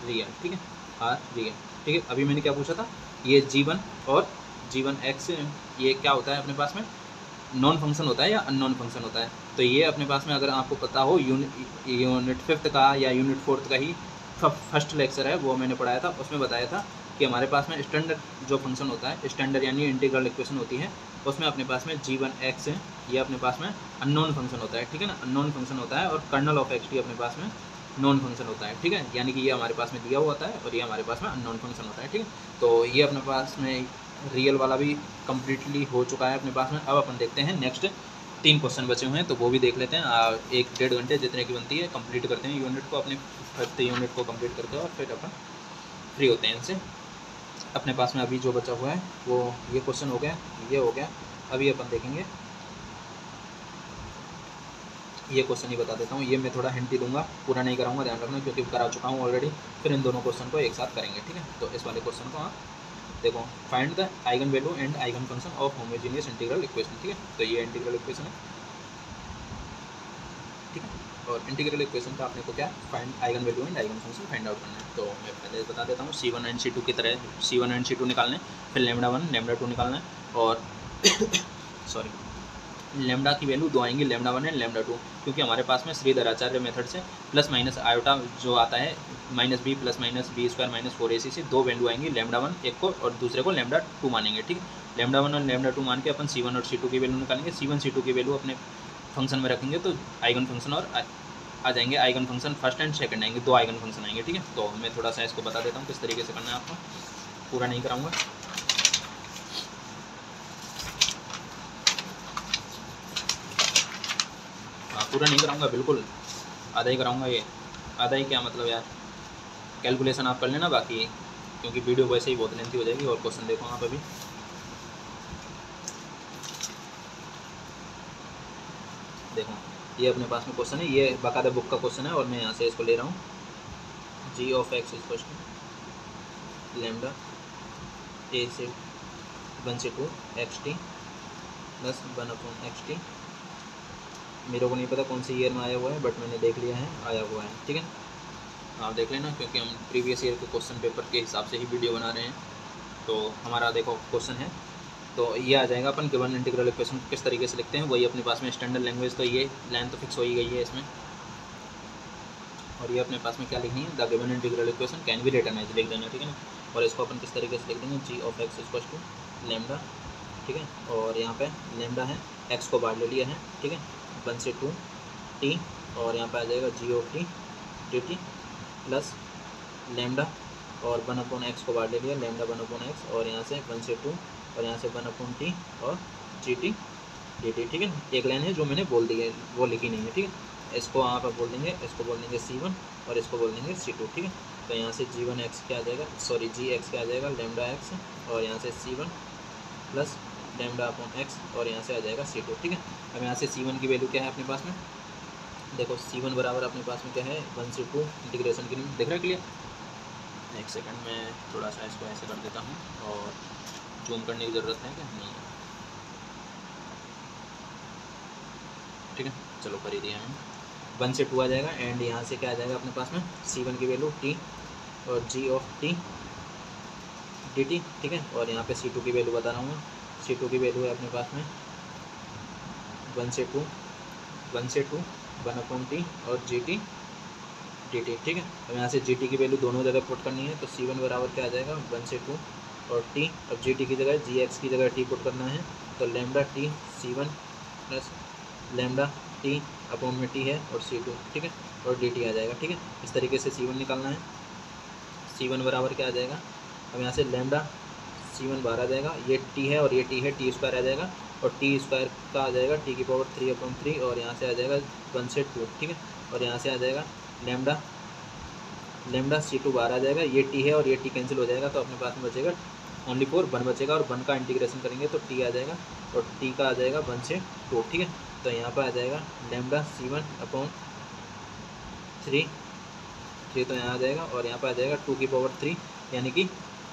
A: रियल, ठीक है, आर रियल, ठीक है। अभी मैंने क्या पूछा था, ये G1 और G1 x ये क्या होता है अपने पास में, नॉन फंक्शन होता है या अननोन फंक्शन होता है। तो ये अपने पास में अगर आपको पता हो यूनिट 5th का या यूनिट 4th का ही फर्स्ट लेक्चर है, वो मैंने पढ़ाया था, उसमें बताया था कि हमारे पास में स्टैंडर्ड जो फंक्शन होता है, स्टैंडर्ड यानी इंटीग्रल इक्वेशन होती है, उसमें अपने पास में G1 x ये अपने पास में अननोन फंक्शन होता है, ठीक है ना, अननोन फंक्शन होता है, और कर्नल ऑफ xt अपने पास में नॉन फंक्शन होता है, ठीक है, यानी कि ये हमारे पास में दिया हुआ होता है और ये हमारे पास में अननोन फंक्शन होता है, ठीक है। तो ये अपने पास में रियल वाला भी कम्प्लीटली हो चुका है अपने पास में। अब अपन देखते हैं नेक्स्ट 3 क्वेश्चन बचे हुए हैं, तो वो भी देख लेते हैं, 1-1.5 घंटे जितने की बनती है कंप्लीट करते हैं यूनिट को, अपने 5th यूनिट को कंप्लीट करते हैं, और फिर अपन फ्री होते हैं इनसे। अपने पास में अभी जो बचा हुआ है वो ये क्वेश्चन हो गया, ये हो गया, अभी अपन देखेंगे ये क्वेश्चन ही बता देता हूँ, ये मैं थोड़ा हिंट ही दूंगा, पूरा नहीं कराऊंगा, ध्यान रखना, क्योंकि करा चुका हूँ ऑलरेडी। फिर इन दोनों क्वेश्चन को एक साथ करेंगे, ठीक है। तो इस वाले क्वेश्चन को आप देखो, find the eigen value and eigen function of homogeneous integral equation, ठीक है। तो ये इंटीग्रल इक्वेशन है, ठीक है, और इंटीग्रल इक्वेशन का अपने को क्या find eigen value and eigen function find out करना है। तो मैं पहले बता देता हूँ, C1 एंड C2 की तरह C1 एंड C2 निकालने, फिर लैम्डा 1 लैम्डा 2 निकालना है, और सॉरी लैम्डा की वैल्यू 2 आएंगी, लैम्डा 1 एंड लैम्डा 2, क्योंकि हमारे पास में श्रीधराचार्य मेथड से प्लस माइनस आयोटा जो आता है -b plus minus b square minus 4ac से 2 वैल्यू आएंगी, लैम्डा 1 एक को और दूसरे को लैम्डा 2 मानेंगे, ठीक है। लैम्डा 1 और लैम्डा 2 मान के अपन C1 और C2 की वैल्यू निकालेंगे, C1 C2 की वैल्यू अपने फंक्शन में रखेंगे, तो आइगन फंक्शन और आ जाएंगे, eigen function first and second आएंगे, 2 आइगन फंक्शन आएंगे, ठीक है। तो मैं थोड़ा सा इसको बता देता हूँ किस तरीके से करना है आपको, पूरा नहीं कराऊँगा। पूरा नहीं कराऊंगा, बिल्कुल आधा ही कराऊंगा। ये आधा ही क्या मतलब यार, कैलकुलेशन आप कर लेना बाकी, क्योंकि वीडियो वैसे ही बहुत लेंथी हो जाएगी। और क्वेश्चन देखो आप अभी, देखो ये अपने पास में क्वेश्चन है, ये बाकायदा बुक का क्वेश्चन है और मैं यहाँ से इसको ले रहा हूँ। जी of x is lambda a से 1 से 2 एक्स टी प्लस 1/xt। मेरे को नहीं पता कौन सी ईयर में आया हुआ है, बट मैंने देख लिया है आया हुआ है, ठीक है। आप देख लेना, क्योंकि हम प्रीवियस ईयर के क्वेश्चन पेपर के हिसाब से ही वीडियो बना रहे हैं। तो हमारा देखो क्वेश्चन है, तो ये आ जाएगा अपन गिवन इंटीग्रल इक्वेशन किस तरीके से लिखते हैं, वही अपने पास में स्टैंडर्ड लैंग्वेज। तो ये लाइन तो फिक्स हो ही गई है इसमें, और ये अपने पास में क्या लिखनी है, the given integral equation can be written as, लिख देना, ठीक है ना। और इसको अपन किस तरीके से लिख देंगे, g of x equal to lambda, ठीक है। और यहाँ पे लैम्डा है, एक्स को बाहर ले लिया है, ठीक है, 1 से 2 टी, और यहाँ पे आ जाएगा g of t d t plus lambda, और 1/x को बाहर ले लिया, लैम्डा 1/x, और यहाँ से 1 से 2, और यहाँ से 1/t और जी टी डी टी, ठीक है ना। एक लाइन है जो मैंने बोल दी है, वो लिखी नहीं है, ठीक है। इसको आप बोल देंगे, इसको बोल देंगे C1 और इसको बोल देंगे C2, ठीक है। तो यहाँ से G1x क्या आ जाएगा, सॉरी Gx क्या आ जाएगा, लैम्डा x, और यहाँ से C1 plus lambda upon x, और यहाँ से आ जाएगा C2, ठीक है। अब यहाँ से C1 की वैल्यू क्या है अपने पास में, देखो C1 बराबर अपने पास में क्या है, 1 से 2 इंटीग्रेशन की लिमिट, दिख रहा है क्लियर। एक सेकंड में थोड़ा सा इसको ऐसे कर देता हूँ, और जूम करने की ज़रूरत है क्या, नहीं है, ठीक है। चलो कर ही दिया हम, 1 से 2 आ जाएगा, एंड यहाँ से क्या आ जाएगा अपने पास में, C1 की वैल्यू t और g ऑफ t dt, ठीक है। और यहाँ पे C2 की वैल्यू बता रहा हूँ मैं, C2 की वैल्यू है अपने पास में 1 से 2 1/t और gt dt, ठीक है। अब यहाँ से gt की वैल्यू दोनों जगह पुट करनी है, तो C1 बराबर क्या आ जाएगा, 1 से 2 और t, अब gt की जगह gx की जगह t पुट करना है, तो lambda t C1 plus lambda t upon में t है और C2, ठीक है, और dt आ जाएगा, ठीक है। इस तरीके से C1 निकालना है। C1 बराबर क्या आ जाएगा, अब यहाँ से लैम्डा C1 बाहर आ जाएगा, ये t है और ये t है, t स्क्वायर आ जाएगा, और t स्क्वायर का आ जाएगा t की पावर 3/3, और यहाँ से आ जाएगा 1 से 2, ठीक है। और यहाँ से आ जाएगा लैम्डा C2 बाहर आ जाएगा, ये t है और ये t कैंसिल हो जाएगा, तो अपने पास में बचेगा ओनली 4 1 बचेगा, और 1 का इंटीग्रेशन करेंगे तो t आ जाएगा, और t का आ जाएगा 1 से 2, ठीक है। तो यहाँ पर आ जाएगा लैम्डा C1 अपॉन 3, तो यहाँ आ जाएगा, और यहाँ पर आ जाएगा 2 की पावर 3 यानी कि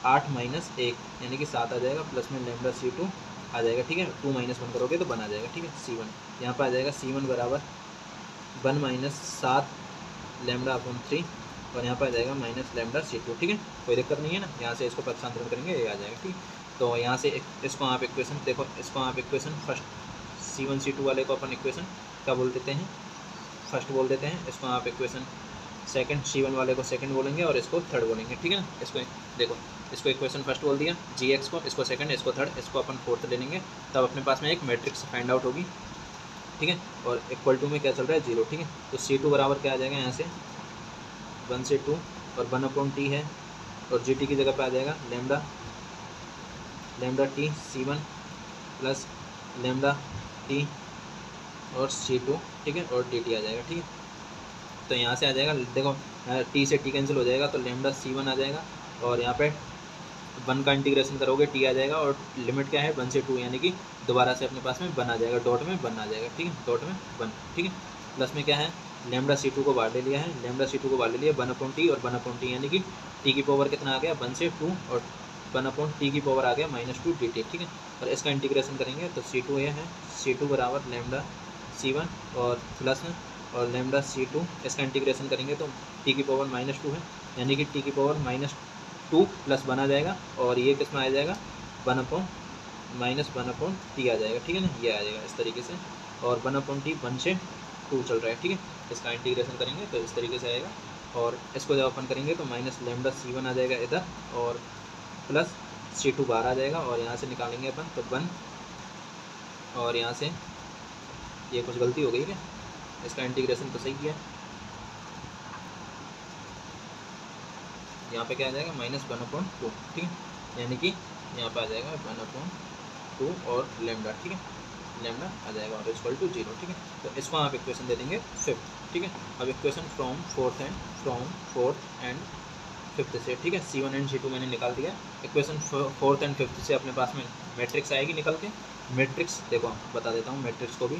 A: 8 माइनस 1 यानी कि 7 आ जाएगा, प्लस में लैम्डा C2 आ जाएगा, ठीक है। 2 - 1 करोगे तो 1 आ जाएगा, ठीक है। C1 यहाँ पर आ जाएगा C1 बराबर 1 - 7 लैम्डा अपॉन 3, और यहाँ पर आ जाएगा माइनस लैम्डा C2, ठीक है। कोई दिक्कत नहीं है ना, यहाँ से इसको पक्षांतरण करेंगे, ये आ जाएगा, ठीक। तो यहाँ से इसको आप इक्वेशन देखो, इसको आप इक्वेशन फर्स्ट C1 C2 वाले को अपन इक्वेशन क्या बोल देते हैं, फर्स्ट बोल देते हैं। इसको आप इक्वेशन सेकंड, C1 वाले को सेकंड बोलेंगे और इसको थर्ड बोलेंगे, ठीक है ना। इसको देखो, इसको इक्वेशन फर्स्ट बोल दिया, Gx को, इसको सेकंड, इसको थर्ड, इसको अपन फोर्थ ले लेंगे, तब अपने पास में एक मैट्रिक्स फाइंड आउट होगी, ठीक है। और इक्वल टू में क्या चल रहा है, 0, ठीक है। तो C2 बराबर क्या आ जाएगा, यहाँ से 1 से 2 और 1/t है, और gt की जगह पे आ जाएगा lambda t C1 plus lambda t और C2, ठीक है, और dt आ जाएगा, ठीक है। तो यहाँ से आ जाएगा, देखो t से t कैंसिल हो जाएगा, तो लैम्डा C1 आ जाएगा, और यहाँ पे 1 का इंटीग्रेशन करोगे t आ जाएगा, और लिमिट क्या है 1 से 2 यानी कि दोबारा से अपने पास में 1 आ जाएगा, डॉट में 1 आ जाएगा, ठीक है, डॉट में 1, ठीक है। प्लस में क्या है, लैम्डा C2 को बाहर ले लिया है, लैम्डा C2 को बाहर ले लिया, 1/t और 1/t यानी कि t की पावर कितना आ गया, 1 से 2 और 1/t की पावर आ गया -2 dt, ठीक है। और इसका इंटीग्रेशन करेंगे तो C2 ये है, C2 बराबर लैम्डा C1 और प्लस में और लैम्डा C2, इसका इंटीग्रेशन करेंगे तो t की पावर -2 है, यानी कि t की पावर -2 प्लस 1 आ जाएगा, और ये किस में आ जाएगा, 1/t आ जाएगा, ठीक है ना, ये आ जाएगा इस तरीके से। और 1/t 1 से 2 चल रहा है, ठीक है। इसका इंटीग्रेशन करेंगे तो इस तरीके से आएगा, और इसको जब अपन करेंगे तो माइनस लैम्डा C1 आ जाएगा इधर, और प्लस C2 बाहर आ जाएगा, और यहाँ से निकालेंगे अपन तो 1, और यहाँ से ये कुछ गलती हो गई क्या, इसका इंटीग्रेशन तो सही किया, यहाँ पे क्या आ जाएगा -1/2, ठीक है, यानी कि यहाँ पे आ जाएगा 1/2 और लैम्डा, ठीक है, लेमडा आ जाएगा और इक्वल टू 0, ठीक है। तो इसको आप इक्वेशन दे देंगे 5th, ठीक है। अब equation from fourth and fifth से, ठीक है। C1 एंड C2 मैंने निकाल दिया। इक्वेशन फोर्थ एंड फिफ्थ से अपने पास में मैट्रिक्स आएगी निकल के। मैट्रिक्स देखो बता देता हूँ, मैट्रिक्स को भी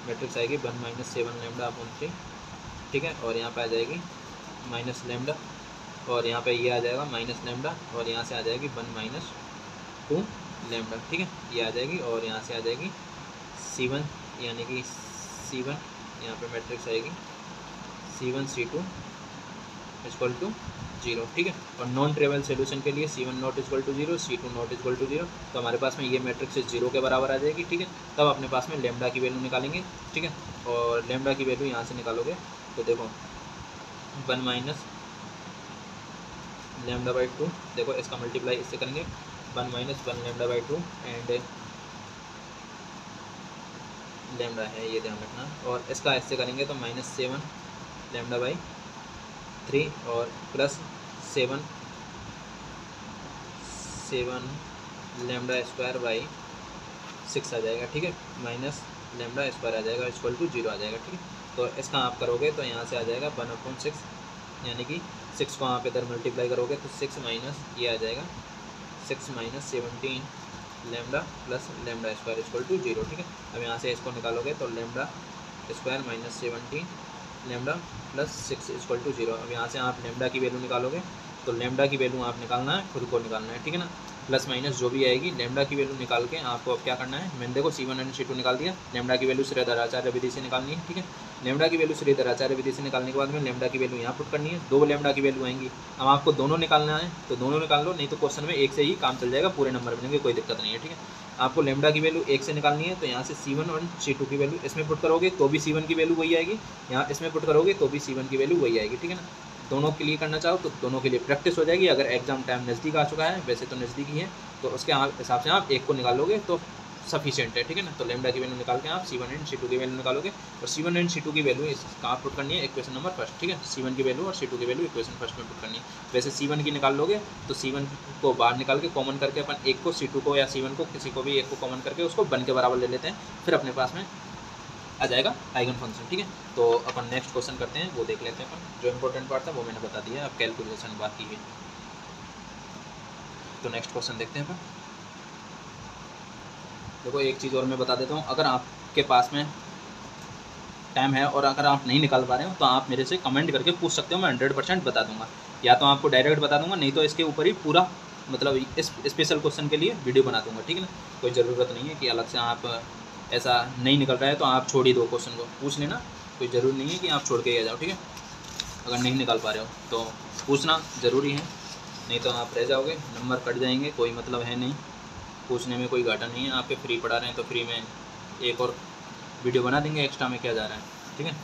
A: मैट्रिक्स आएगी 1 - 7 लेमडा अपॉन 3, ठीक है। और यहाँ पे आ जाएगी माइनस लेमडा, और यहाँ पे ये आ जाएगा माइनस लेमडा, और यहाँ से आ जाएगी 1 - 2 लेमडा, ठीक है। ये आ जाएगी और यहाँ से आ जाएगी C1 यानी कि C1, यहाँ पे मैट्रिक्स आएगी C1 C2 इक्वल टू 0, ठीक है। और नॉन ट्रिवियल सोल्यूशन के लिए C1 not equal to 0, C2 not equal to 0, तो हमारे पास में ये मैट्रिक्स 0 के बराबर आ जाएगी, ठीक है। तब अपने पास में लेमडा की वैल्यू निकालेंगे, ठीक है। और लेमडा की वैल्यू यहाँ से निकालोगे तो देखो 1 माइनस लेमडा बाई 2, देखो इसका मल्टीप्लाई इससे करेंगे 1 - 1 लेमडा बाई 2 एंड लेमडा है ये ध्यान रखना, और इसका इससे करेंगे तो -7 लेमडा बाई 3 और प्लस 7 लेमडा स्क्वायर बाई 6 आ जाएगा, ठीक है। माइनस लेमडा स्क्वायर आ जाएगा इक्वल टू 0 आ जाएगा, ठीक है। तो इसका आप करोगे तो यहाँ से आ जाएगा 1/6, यानी कि 6 को आप इधर मल्टीप्लाई करोगे तो 6 माइनस ये आ जाएगा 6 - 17 lambda plus lambda square equal to 0, ठीक है। अब यहाँ से इसको निकालोगे तो lambda square minus 17 lambda plus 6 equal to 0। अब यहाँ से आप लेमडा की वैल्यू निकालोगे तो लेमडा की वैल्यू आप निकालना है, खुद को निकालना है, ठीक है ना। प्लस माइनस जो भी आएगी लेमडा की वैल्यू निकाल के आपको अब क्या करना है, मैंने देखो C1 एंड C2 निकाल दिया। लेमडा की वैल्यू श्रीधराचार्य विधि से निकालनी है, ठीक है। लेमडा की वैल्यू श्रीधराचार्य विधि से निकालने के बाद में लेमडा की वैल्यू यहाँ पुट करनी है, 2 लेमडा की वैल्यू आएंगी। अब आपको दोनों निकालना है तो दोनों निकाल लो, नहीं तो क्वेश्चन में एक से ही काम चल जाएगा, पूरे नंबर बनेंगे, कोई दिक्कत नहीं है, ठीक है। आपको लेमडा की वैल्यू 1 से निकालनी है, तो यहाँ से C1 और C2 की वैल्यू इसमें पुट करोगे तो भी C1 की वैल्यू वही आएगी, यहाँ इसमें पुट करोगे तो भी C1 की वैल्यू वही आएगी, ठीक है ना। दोनों के लिए करना चाहो तो दोनों के लिए प्रैक्टिस हो जाएगी। अगर एग्जाम टाइम नज़दीक आ चुका है, वैसे तो नज़दीक ही है, तो उसके हिसाब से आप एक को निकालोगे तो सफिशिएंट है, ठीक है ना। तो लेमडा की वैल्यू निकाल के आप C1 एंड C2 की वैल्यू निकालोगे, और C1 एंड C2 की वैल्यू इसका पुट करनी है इक्वेशन नंबर फर्स्ट, ठीक है। C1 की वैल्यू और C2 की वैल्यू इक्वेशन फर्स्ट में पुट करनी है। वैसे C1 की निकाल लोगे तो C1 को बाहर निकाल के कॉमन करके अपन एक को C2 को या C1 को किसी को भी एक को कॉमन करके उसको 1 के बराबर ले लेते हैं, फिर अपने पास में आ जाएगा आइगन फंक्शन, ठीक है। तो अपन नेक्स्ट क्वेश्चन करते हैं, वो देख लेते हैं अपन। जो इंपॉर्टेंट पार्ट था वो मैंने बता दिया, अब कैलकुलेशन बाकी है। तो नेक्स्ट क्वेश्चन देखते हैं अपन। देखो एक चीज़ और मैं बता देता हूँ, अगर आपके पास में टाइम है और अगर आप नहीं निकाल पा रहे हो तो आप मेरे से कमेंट करके पूछ सकते हो, मैं 100% बता दूंगा, या तो आपको डायरेक्ट बता दूंगा, नहीं तो इसके ऊपर ही पूरा मतलब इस स्पेशल क्वेश्चन के लिए वीडियो बना दूंगा, ठीक है ना। कोई ज़रूरत नहीं है कि अलग से आप ऐसा नहीं निकल रहा है तो आप छोड़ ही दो, क्वेश्चन को पूछ लेना, कोई ज़रूरी नहीं है कि आप छोड़ के ही आ जाओ, ठीक है। अगर नहीं निकाल पा रहे हो तो पूछना ज़रूरी है, नहीं तो आप रह जाओगे, नंबर कट जाएंगे, कोई मतलब है नहीं, पूछने में कोई घाटा नहीं है। आपके फ्री पढ़ा रहे हैं तो फ्री में एक और वीडियो बना देंगे, एक्स्ट्रा में क्या जा रहा है, ठीक है।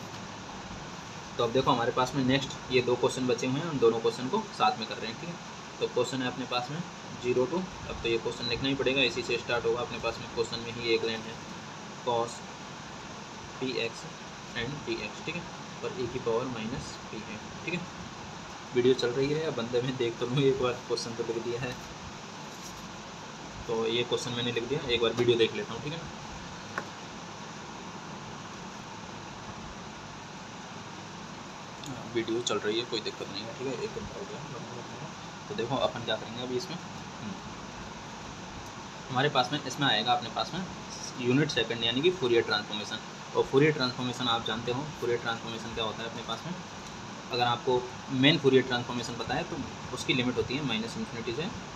A: तो अब देखो हमारे पास में नेक्स्ट ये 2 क्वेश्चन बचे हुए हैं, उन दोनों क्वेश्चन को साथ में कर रहे हैं, ठीक है। तो क्वेश्चन है अपने पास में 0 to, अब तो ये क्वेश्चन लिखना ही पड़ेगा, इसी से स्टार्ट होगा अपने पास में। क्वेश्चन में ही एक लाइन है cos px एंड dx, ठीक है, और e की पावर माइनस p है, ठीक है। वीडियो चल रही है या बंदे में देख तो लूँ, एक बार क्वेश्चन तो लिख दिया है, तो ये क्वेश्चन मैंने लिख दिया, एक बार वीडियो देख लेता हूँ, ठीक है ना। वीडियो चल रही है, कोई दिक्कत नहीं है, ठीक है। 1 घंटा हो गया, तो देखो अपन क्या करेंगे अभी इसमें। हमारे पास में इसमें आएगा अपने पास में यूनिट सेकंड यानी कि फूरियर ट्रांसफॉर्मेशन। और फूरियर ट्रांसफॉर्मेशन आप जानते हो, फूरियर ट्रांसफॉर्मेशन क्या होता है अपने पास में। अगर आपको मेन फूरियर ट्रांसफॉर्मेशन पता है तो उसकी लिमिट होती है -∞ से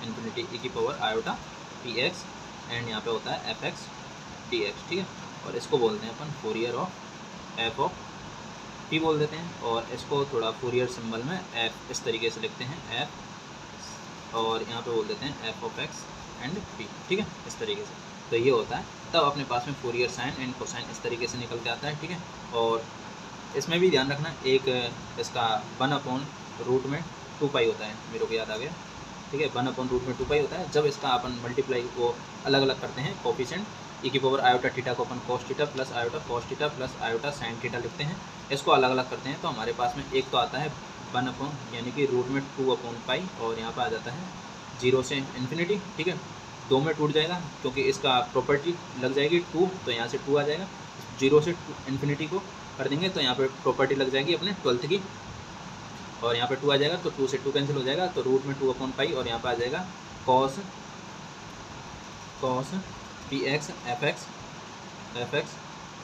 A: इन्फिनिटी e की पावर आयोटा px एंड यहाँ पे होता है fx dx, ठीक है। और इसको बोलते हैं अपन Fourier of f of p बोल देते हैं, और इसको थोड़ा फूरियर सिंबल में f इस तरीके से लिखते हैं f, और यहाँ पे बोल देते हैं f of x and p, ठीक है, इस तरीके से। तो ये होता है, तब अपने पास में फूरियर साइन एंड कोसाइन इस तरीके से निकल के आता है, ठीक है। और इसमें भी ध्यान रखना, एक इसका 1/√2π होता है, मेरे को याद आ गया, ठीक है। 1/√2π होता है, जब इसका अपन मल्टीप्लाई को अलग अलग करते हैं कोफिशिएंट, e की पावर आयोटा थीटा को अपन cos theta plus iota cos theta plus iota sine theta लिखते हैं, इसको अलग अलग करते हैं, तो हमारे पास में एक तो आता है 1 यानी कि √2/π, और यहाँ पर आ जाता है 0 से इन्फिनिटी, ठीक है। 2 में टूट जाएगा क्योंकि इसका प्रॉपर्टी लग जाएगी 2, तो यहाँ से 2 आ जाएगा। 0 से इन्फिनिटी को कर देंगे तो यहाँ पे प्रॉपर्टी लग जाएगी अपने 12th की, और यहाँ पे 2 आ जाएगा तो 2 से 2 कैंसिल हो जाएगा, तो रूट में 2/पाई और यहाँ पे आ जाएगा cos P x f x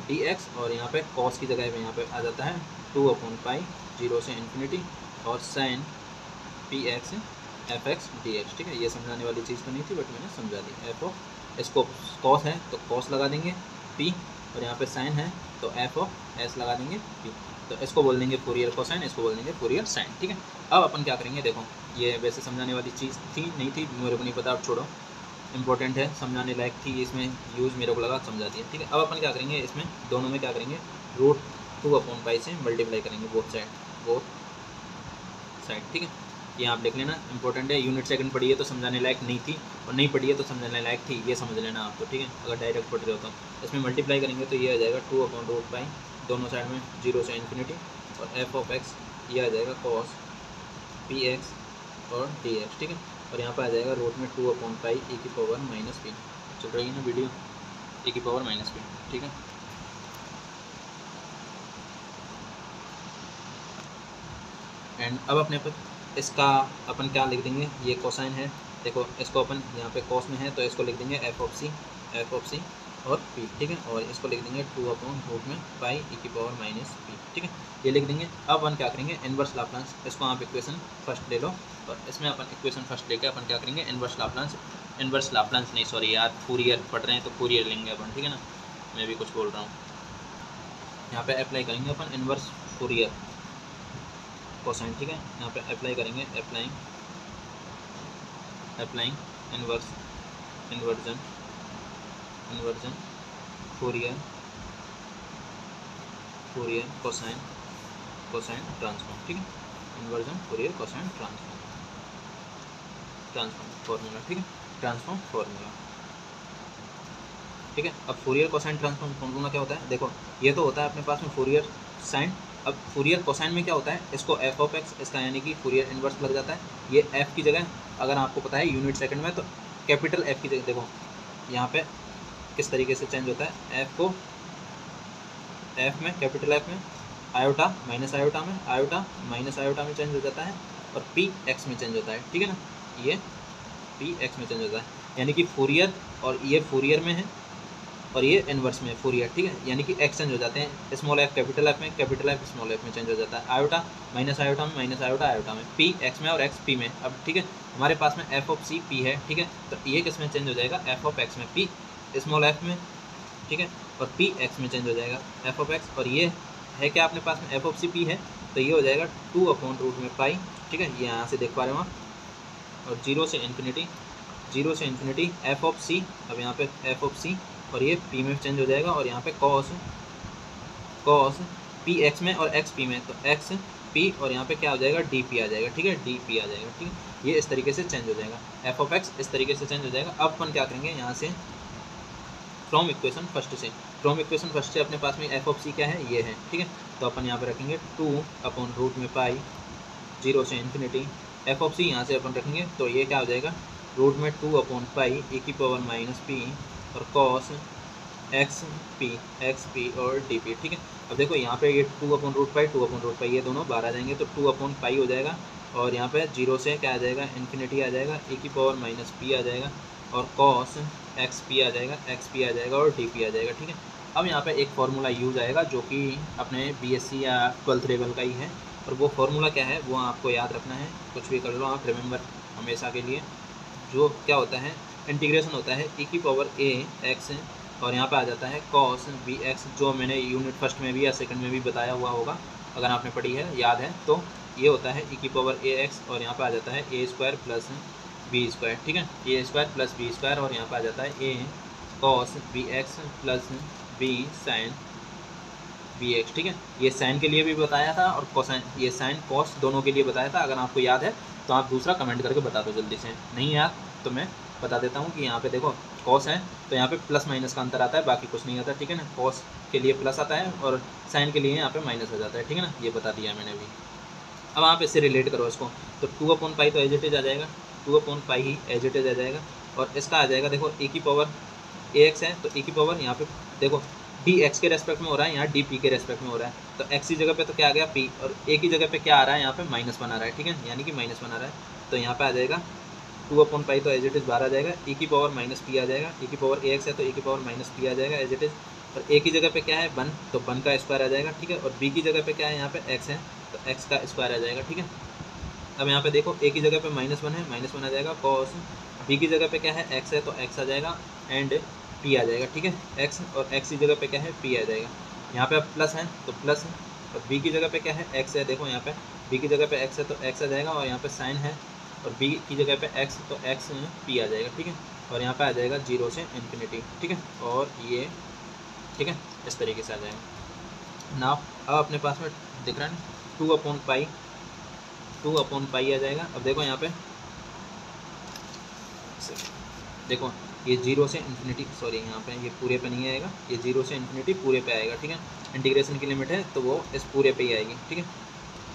A: d x, और यहाँ पे कॉस की जगह पे यहाँ पे आ जाता है 2/पाई 0 से इन्फिनिटी और sine p x f x d x. ठीक है, ये समझाने वाली चीज़ तो नहीं थी बट मैंने समझा दी। एफ ऑफ इसको कॉस है तो कॉस लगा देंगे पी, और यहाँ पे साइन है तो एफ ऑफ एस लगा देंगे पी, तो इसको बोल देंगे फोरियर कोसाइन, इसको बोल देंगे फोरियर साइन। ठीक है, अब अपन क्या करेंगे, देखो ये वैसे समझाने वाली चीज़ थी नहीं थी मेरे को नहीं पता, अब छोड़ो, इंपॉर्टेंट है, समझाने लायक थी, इसमें यूज़ मेरे को लगा समझा दिया। ठीक है, अब अपन क्या करेंगे, इसमें दोनों में क्या करेंगे, रूट 2/पाई से मल्टीप्लाई करेंगे बोथ साइड। ठीक है, ये आप देख लेना, इंपॉर्टेंट है, यूनिट सेकंड पढ़ी है तो समझाने लायक नहीं थी, और नहीं पढ़ी है तो समझाने लायक थी, ये समझ लेना आप तो। ठीक है, अगर डायरेक्ट पढ़ रहे हो तो इसमें मल्टीप्लाई करेंगे तो ये आ जाएगा 2/√पाई, दोनों साइड में 0 से इन्फिनिटी, और एफ ऑफ एक्स ये आ जाएगा कॉस पी एक्स और डी एक्स। ठीक है, और यहाँ पर आ जाएगा रूट में 2/पाई e की पावर माइनस पी, चल रही है ना वीडियो, e की पावर माइनस पी। ठीक है, एंड अब अपने पर इसका अपन क्या लिख देंगे, ये कोसाइन है, देखो इसको अपन यहाँ पे कॉस में है तो इसको लिख देंगे एफ ऑफ सी और पी। ठीक है, और इसको लिख देंगे 2/√पाई e की पावर माइनस पी। ठीक है, ये लिख देंगे। अब अपन क्या करेंगे, इनवर्स लाप्लांस, इसको आप इक्वेशन फर्स्ट ले लो, और इसमें अपन इक्वेशन फर्स्ट लेके अपन क्या करेंगे, इनवर्स लाप्लांस नहीं सॉरी यार, फूरियर पढ़ रहे हैं तो फूरियर लेंगे अपन। ठीक है ना, मैं भी कुछ बोल रहा हूँ, यहाँ पे अप्लाई करेंगे अपन इनवर्स फूरियर कोसाइन। ठीक है, यहाँ पे अप्लाई करेंगे, applying inversion Fourier cosine transform. ठीक है, inversion Fourier cosine transform formula. ठीक है, ट्रांसफॉर्म फॉर्मूला। ठीक है, अब फूरियर कोसाइन ट्रांसफॉर्म फॉर्मूला क्या होता है, देखो ये तो होता है अपने पास में फूरियर साइन, अब फूरियर कोसाइन में क्या होता है, इसको एफ ऑफ एक्स, इसका यानी कि फूरियर इन्वर्स लग जाता है, ये एफ की जगह अगर आपको पता है यूनिट सेकंड में तो कैपिटल एफ की जगह, देखो यहाँ पे किस तरीके से चेंज होता है, एफ को एफ में कैपिटल एफ में आयोटा माइनस आयोटा में में चेंज हो जाता है, और पी एक्स में चेंज होता है। ठीक है ना, ये पी एक्स में चेंज होता है, यानी कि फूरियर, और ये फूरियर में है और ये इन्वर्स में फूरियर। ठीक है, यानी कि एक्सचेंज हो जाते हैं, स्मॉल एफ कैपिटल एफ में, कैपिटल एफ स्मॉल एफ में चेंज हो जाता है, आयोटा माइनस आयोटा में, माइनस आयोटा में, पी एक्स में और एक्स पी में। अब ठीक है, हमारे पास में एफ ऑफ सी पी है। ठीक है, तो ये किस में चेंज हो जाएगा, एफ ऑफ एक्स में, पी स्मॉल एफ में। ठीक है, और पी एक्स में चेंज हो जाएगा एफ ऑफ एक्स, और ये है क्या अपने पास में एफ ऑफ सी पी है, तो ये हो जाएगा 2/√पाई। ठीक है, ये यहाँ से देख पा रहे हो आप, और 0 से इन्फिनिटी एफ ऑफ सी, अब यहाँ पे एफ ऑफ सी, और ये पी में चेंज हो जाएगा, और यहाँ पे कॉस पी एक्स में और एक्स पी में, तो एक्स पी, और यहाँ पे क्या हो जाएगा, डी पी आ जाएगा। ठीक है, डी पी आ जाएगा। ठीक है, ये इस तरीके से चेंज हो जाएगा, एफ ऑफ एक्स इस तरीके से चेंज हो जाएगा। अब अपन क्या करेंगे, यहाँ से फ्रॉम इक्वेशन फर्स्ट से अपने पास में एफ ऑफ सी क्या है, ये है। ठीक है, तो अपन यहाँ पे रखेंगे 2/√पाई 0 से इन्फिनिटी, एफ ऑफ सी यहाँ से अपन रखेंगे तो ये क्या हो जाएगा, रूट में 2/पाई e की पावर माइनस पी और कॉस एक्स पी और डी पी। ठीक है, अब देखो यहाँ पे ये 2/√पाई ये दोनों बाहर आ जाएंगे तो 2/पाई हो जाएगा, और यहाँ पे 0 से क्या आ जाएगा, इन्फिनिटी आ जाएगा, e की पावर माइनस पी आ जाएगा, और कॉस एक्स पी आ जाएगा और डी पी आ जाएगा। ठीक है, अब यहाँ पे एक फार्मूला यूज आएगा जो कि अपने बीएससी या 12th लेवल का ही है, और वो फार्मूला क्या है वो आपको याद रखना है, कुछ भी कर लो आप, रिमेंबर हमेशा के लिए। जो क्या होता है, इंटीग्रेशन होता है e की पावर a x, और यहाँ पे आ जाता है cos b x, जो मैंने यूनिट फर्स्ट में भी या सेकंड में भी बताया हुआ होगा, अगर आपने पढ़ी है याद है तो ये होता है e की पावर a x, और यहाँ पे आ जाता है a² प्लस b²। ठीक है, a² प्लस b², और यहाँ पे आ जाता है a cos b x plus b sin bx। ठीक है, ये साइन के लिए भी बताया था और कोसाइन, ये साइन कॉस दोनों के लिए बताया था। अगर आपको याद है तो आप दूसरा कमेंट करके बता दो जल्दी से, नहीं याद तो मैं बता देता हूँ कि यहाँ पे देखो कॉस है तो यहाँ पे प्लस माइनस का अंतर आता है, बाकी कुछ नहीं आता। ठीक है ना, कॉस के लिए प्लस आता है और साइन के लिए यहाँ पे माइनस हो जाता है। ठीक है ना, ये बता दिया मैंने भी। अब आप इससे रिलेट करो इसको, तो 2/पाई तो एज इट इज आ जाएगा, 2/पाई ही एज इट इज आ जाएगा, और इसका आ जाएगा देखो ए की पावर ए एक्स है, तो ए की पावर यहाँ पे देखो डी एक्स के रेस्पेक्ट में हो रहा है, यहाँ डी पी के रेस्पेक्ट में हो रहा है, तो एक्स की जगह पे तो क्या आ गया पी, और ए की जगह पे क्या आ रहा है यहाँ पे माइनस वन आ रहा है, ठीक है, यानी कि माइनस वन आ रहा है, तो यहाँ पे आ जाएगा 2/पाई, तो एज इट इज़ बाहर आ जाएगा, ए की पावर माइनस पी आ जाएगा, ए की पावर ए एक्स है तो ए की पावर माइनस पी आ जाएगा एज इट इज़, और ए की जगह पे क्या है वन, तो वन का स्क्वायर आ जाएगा, ठीक है, और बी की जगह पे क्या है यहाँ पे एक्स है, तो एक्स का स्क्वायर आ जाएगा, ठीक है। अब यहाँ पे देखो ए की जगह पे माइनस वन है, माइनस वन आ जाएगा कॉस, बी की जगह पे क्या है एक्स है तो एक्स आ जाएगा एंड पी आ जाएगा, ठीक है, एक्स, और एक्स की जगह पे क्या है पी आ जाएगा, यहाँ पे अब प्लस है तो प्लस है, और बी की जगह पे क्या है एक्स है, देखो यहाँ पे बी की जगह पे एक्स है तो एक्स आ जाएगा, और यहाँ पे साइन है, और बी की जगह पे एक्स तो एक्स पी आ जाएगा, ठीक है, और यहाँ पे आ जाएगा 0 से इन्फिनिटी, ठीक है, और ये ठीक है इस तरीके से आ जाएगा। नाउ अब अपने पास में दिख रहा है ना 2/पाई, 2/पाई आ जाएगा। अब देखो यहाँ पे देखो ये 0 से इन्फिनिटी, सॉरी यहाँ पे ये पूरे पे नहीं आएगा, ये 0 से इन्फिनिटी पूरे पे आएगा, ठीक है, इंटीग्रेशन की लिमिट है तो वो इस पूरे पे ही आएगी, ठीक है,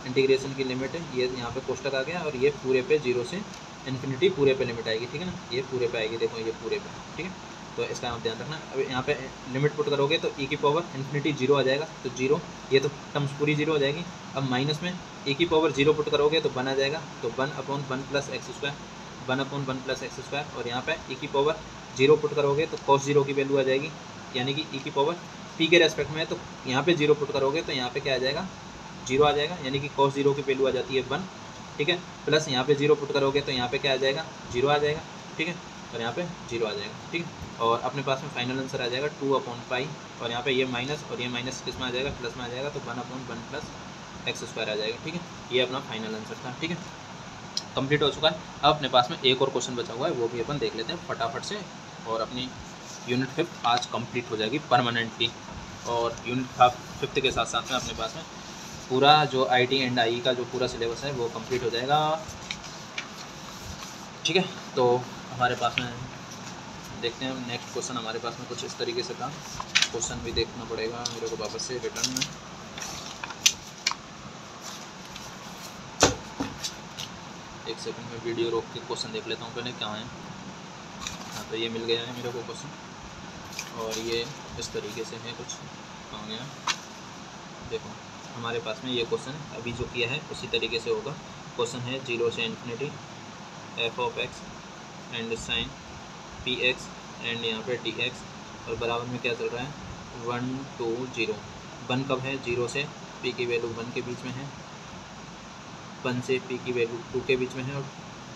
A: इंटीग्रेशन की लिमिट है, ये यहाँ पे कोष्टक आ गया, और ये पूरे पे 0 से इन्फिनिटी पूरे पे लिमिट आएगी, ठीक है ना, ये पूरे पे आएगी, देखो ये पूरे पे, ठीक है, तो इसका आप ध्यान रखना। अब यहाँ पे लिमिट पुट करोगे तो e की पावर इन्फिनिटी 0 आ जाएगा, तो 0, ये तो टर्म्स पूरी 0 हो जाएगी। अब माइनस में e की पावर 0 पुट करोगे तो 1 आ जाएगा, तो 1/1 plus x square, 1/1 plus x square, और यहाँ पे e की पावर 0 पुट करोगे तो cos 0 की वैल्यू आ जाएगी, यानी कि e की पावर p के रेस्पेक्ट में है, तो यहाँ पे 0 पुट करोगे तो यहाँ पे क्या आ जाएगा 0 आ जाएगा, यानी कि cos 0 की वैल्यू आ जाती है 1, ठीक है, प्लस यहाँ पे 0 पुट करोगे तो यहाँ पे क्या आ जाएगा 0 आ जाएगा, ठीक है, और यहाँ पे 0 आ जाएगा, ठीक है, और अपने पास में फाइनल आंसर आ जाएगा 2/पाई, और यहाँ पे ये माइनस और ये माइनस किस में आ जाएगा प्लस में आ जाएगा, तो 1/1 प्लस एक्स स्क्वायर आ जाएगा, ठीक है, ये अपना फाइनल आंसर था, ठीक है, कंप्लीट हो चुका है। अब अपने पास में एक और क्वेश्चन बचा हुआ है, वो भी अपन देख लेते हैं फटाफट से, और अपनी यूनिट 5 आज कंप्लीट हो जाएगी परमानेंटली, और यूनिट 5 के साथ साथ में अपने पास में पूरा जो IT एंड IE का जो पूरा सिलेबस है वो कंप्लीट हो जाएगा, ठीक है। तो हमारे पास में देखते हैं नेक्स्ट क्वेश्चन, हमारे पास में कुछ इस तरीके से था, क्वेश्चन भी देखना पड़ेगा मेरे को वापस से रिटर्न में, एक सेकंड में वीडियो रोक के क्वेश्चन देख लेता हूँ पहले क्या है। हाँ, तो ये मिल गया है मेरे को क्वेश्चन, और ये इस तरीके से है कुछ, कहाँ गया, देखो हमारे पास में ये क्वेश्चन अभी जो किया है उसी तरीके से होगा। क्वेश्चन है 0 से infinity f(x) and sine px and यहाँ पे dx, और बराबर में क्या चल रहा है 1 2 0, 1 कब है 0 से p की वैल्यू 1 के बीच में है, 1 से p की वैल्यू 2 के बीच में है, और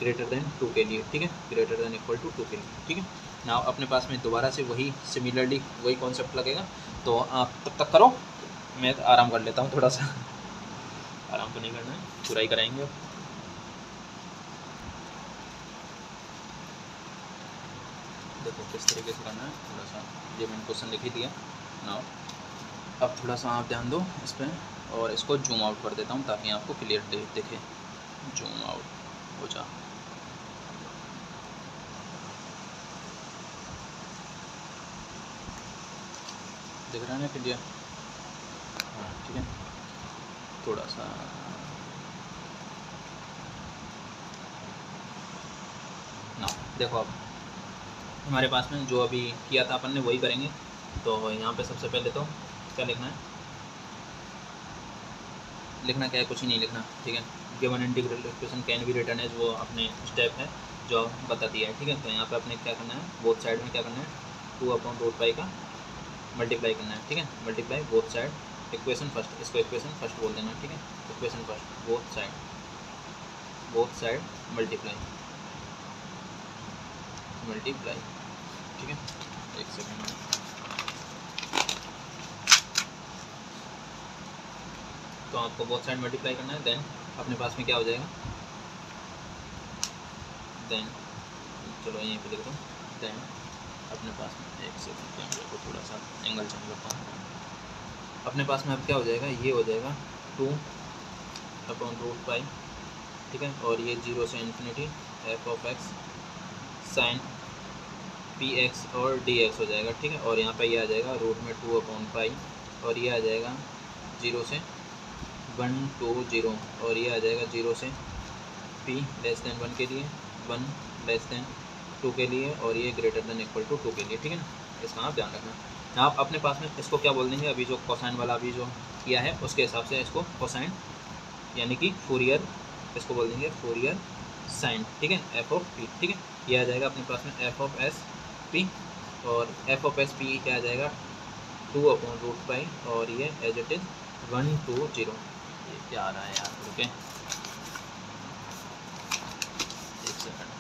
A: ग्रेटर देन 2 के लिए, ठीक है, ग्रेटर देन इक्वल टू 2 के लिए, ठीक है। नाउ अपने पास में दोबारा से वही सिमिलरली वही कॉन्सेप्ट लगेगा, तो आप तब तक करो, मैं आराम कर लेता हूँ थोड़ा सा, आराम तो नहीं करना है, पूरा ही कराएंगे अब। देखो किस तरीके से करना है, थोड़ा सा ये मैंने क्वेश्चन लिख ही दिया। नाउ अब थोड़ा सा आप ध्यान दो इस पर, और इसको जूम आउट कर देता हूँ ताकि आपको क्लियर दिखे, जूम आउट हो जा, दिख रहा है ना क्लियर, हाँ ठीक है, थोड़ा सा ना देखो अब हमारे पास में जो अभी किया था अपन ने वही करेंगे। तो यहाँ पे सबसे पहले तो क्या लिखना है, लिखना क्या है, कुछ ही नहीं लिखना, ठीक है, given integral equation can be written as, वो अपने स्टेप है जो बता दिया है, ठीक है। तो यहाँ पे अपने क्या करना है, बोथ साइड में क्या करना है 2/√पाई का मल्टीप्लाई करना है, ठीक है, multiply both side, equation first, इसको इक्वेशन फर्स्ट बोल देना, ठीक है, equation first both side multiply, ठीक है, एक सेकेंड में, तो आपको बोथ साइड मल्टीप्लाई करना है, देन अपने पास में क्या हो जाएगा, देन चलो यहीं पे लिख दो, देन अपने पास में एक सेकंड कैमरे को थोड़ा सा एंगल चेंज करता हूँ, अपने पास में अब क्या हो जाएगा, ये हो जाएगा 2/√पाई, ठीक है, और ये 0 से इन्फिनिटी f(x) साइन px और dx हो जाएगा, ठीक है, और यहाँ पे ये आ जाएगा रूट में 2/पाई, और ये आ जाएगा 0 से 1 2 0, और ये आ जाएगा 0 से p < 1 के लिए 1 < 2 के लिए और ये ग्रेटर देन इक्वल टू 2 के लिए, ठीक है ना। इसका आप ध्यान रखना। आप अपने पास में इसको क्या बोल देंगे, अभी जो कोसाइन वाला अभी जो किया है उसके हिसाब से इसको कोसाइन यानी कि फूरियर, इसको बोल देंगे फूरियर साइन, ठीक है, एफ ऑफ पी, ठीक है। ये आ जाएगा अपने पास में एफ ऑफ एस पी, और एफ ऑफ एस पी क्या आ जाएगा 2/√पाई, और ये एज इट इज़ 1 to 0। ये क्या आ रहा है यार, ओके एक सेकंड,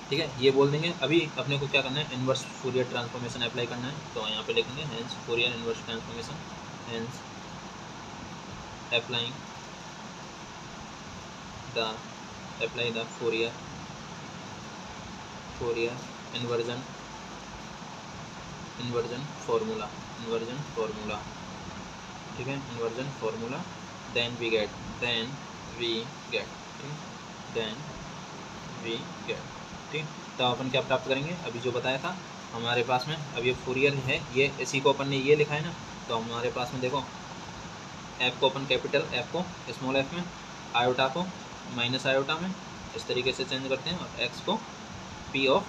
A: ठीक है। ये बोल देंगे। अभी अपने को क्या करना है, इन्वर्स फूरियर ट्रांसफॉर्मेशन अप्लाई करना है, तो यहाँ पे लिखेंगे hence Fourier inverse transformation, hence apply the Fourier inversion formula, ठीक है, inversion formula, then we get, ठीक। तो अपन क्या प्राप्त करेंगे, अभी जो बताया था हमारे पास में, अब ये फूरियर है, ये इसी को अपन ने ये लिखा है ना, तो हमारे पास में देखो एफ को अपन कैपिटल एफ को स्मॉल एफ में, आयोटा को माइनस आयोटा में, इस तरीके से चेंज करते हैं, और एक्स को पी ऑफ